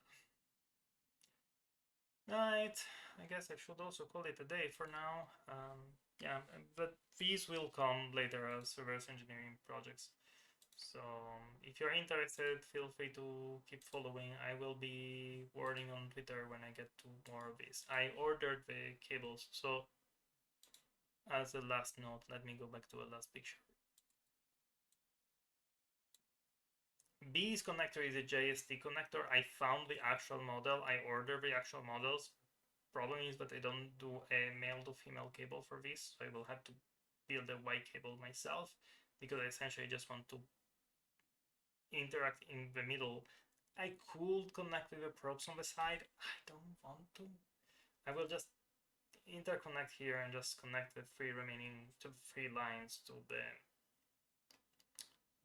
Right, I guess I should also call it a day for now. Yeah, but these will come later as reverse engineering projects. So if you're interested, feel free to keep following. I will be warning on Twitter when I get to more of this. I ordered the cables, so as a last note, let me go back to a last picture. Jst Connector is a Jst Connector. I found the actual model. I ordered the actual models. Problem is that I don't do a male to female cable for this, so I will have to build a Y cable myself because I essentially just want to interact in the middle. I could connect with the probes on the side. I don't want to. I will just interconnect here and just connect the three lines to the.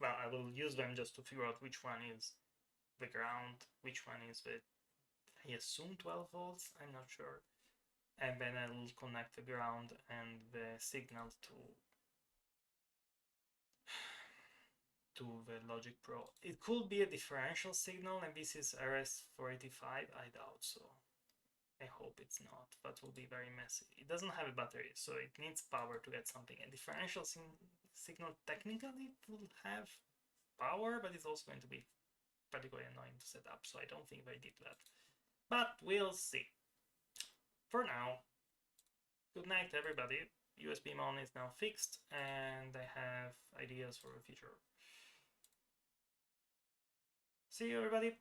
Well, I will use them just to figure out which one is the ground, which one is the. I assume 12 volts. I'm not sure. And then I'll connect the ground and the signal to the Logic Pro. It could be a differential signal, and this is RS485. I doubt so. I hope it's not. That will be very messy. It doesn't have a battery, so it needs power to get something. A differential signal technically will have power, but it's also going to be particularly annoying to set up, so I don't think they did that. But we'll see. For now, good night, everybody. USB mon is now fixed, and I have ideas for the future. See you, everybody.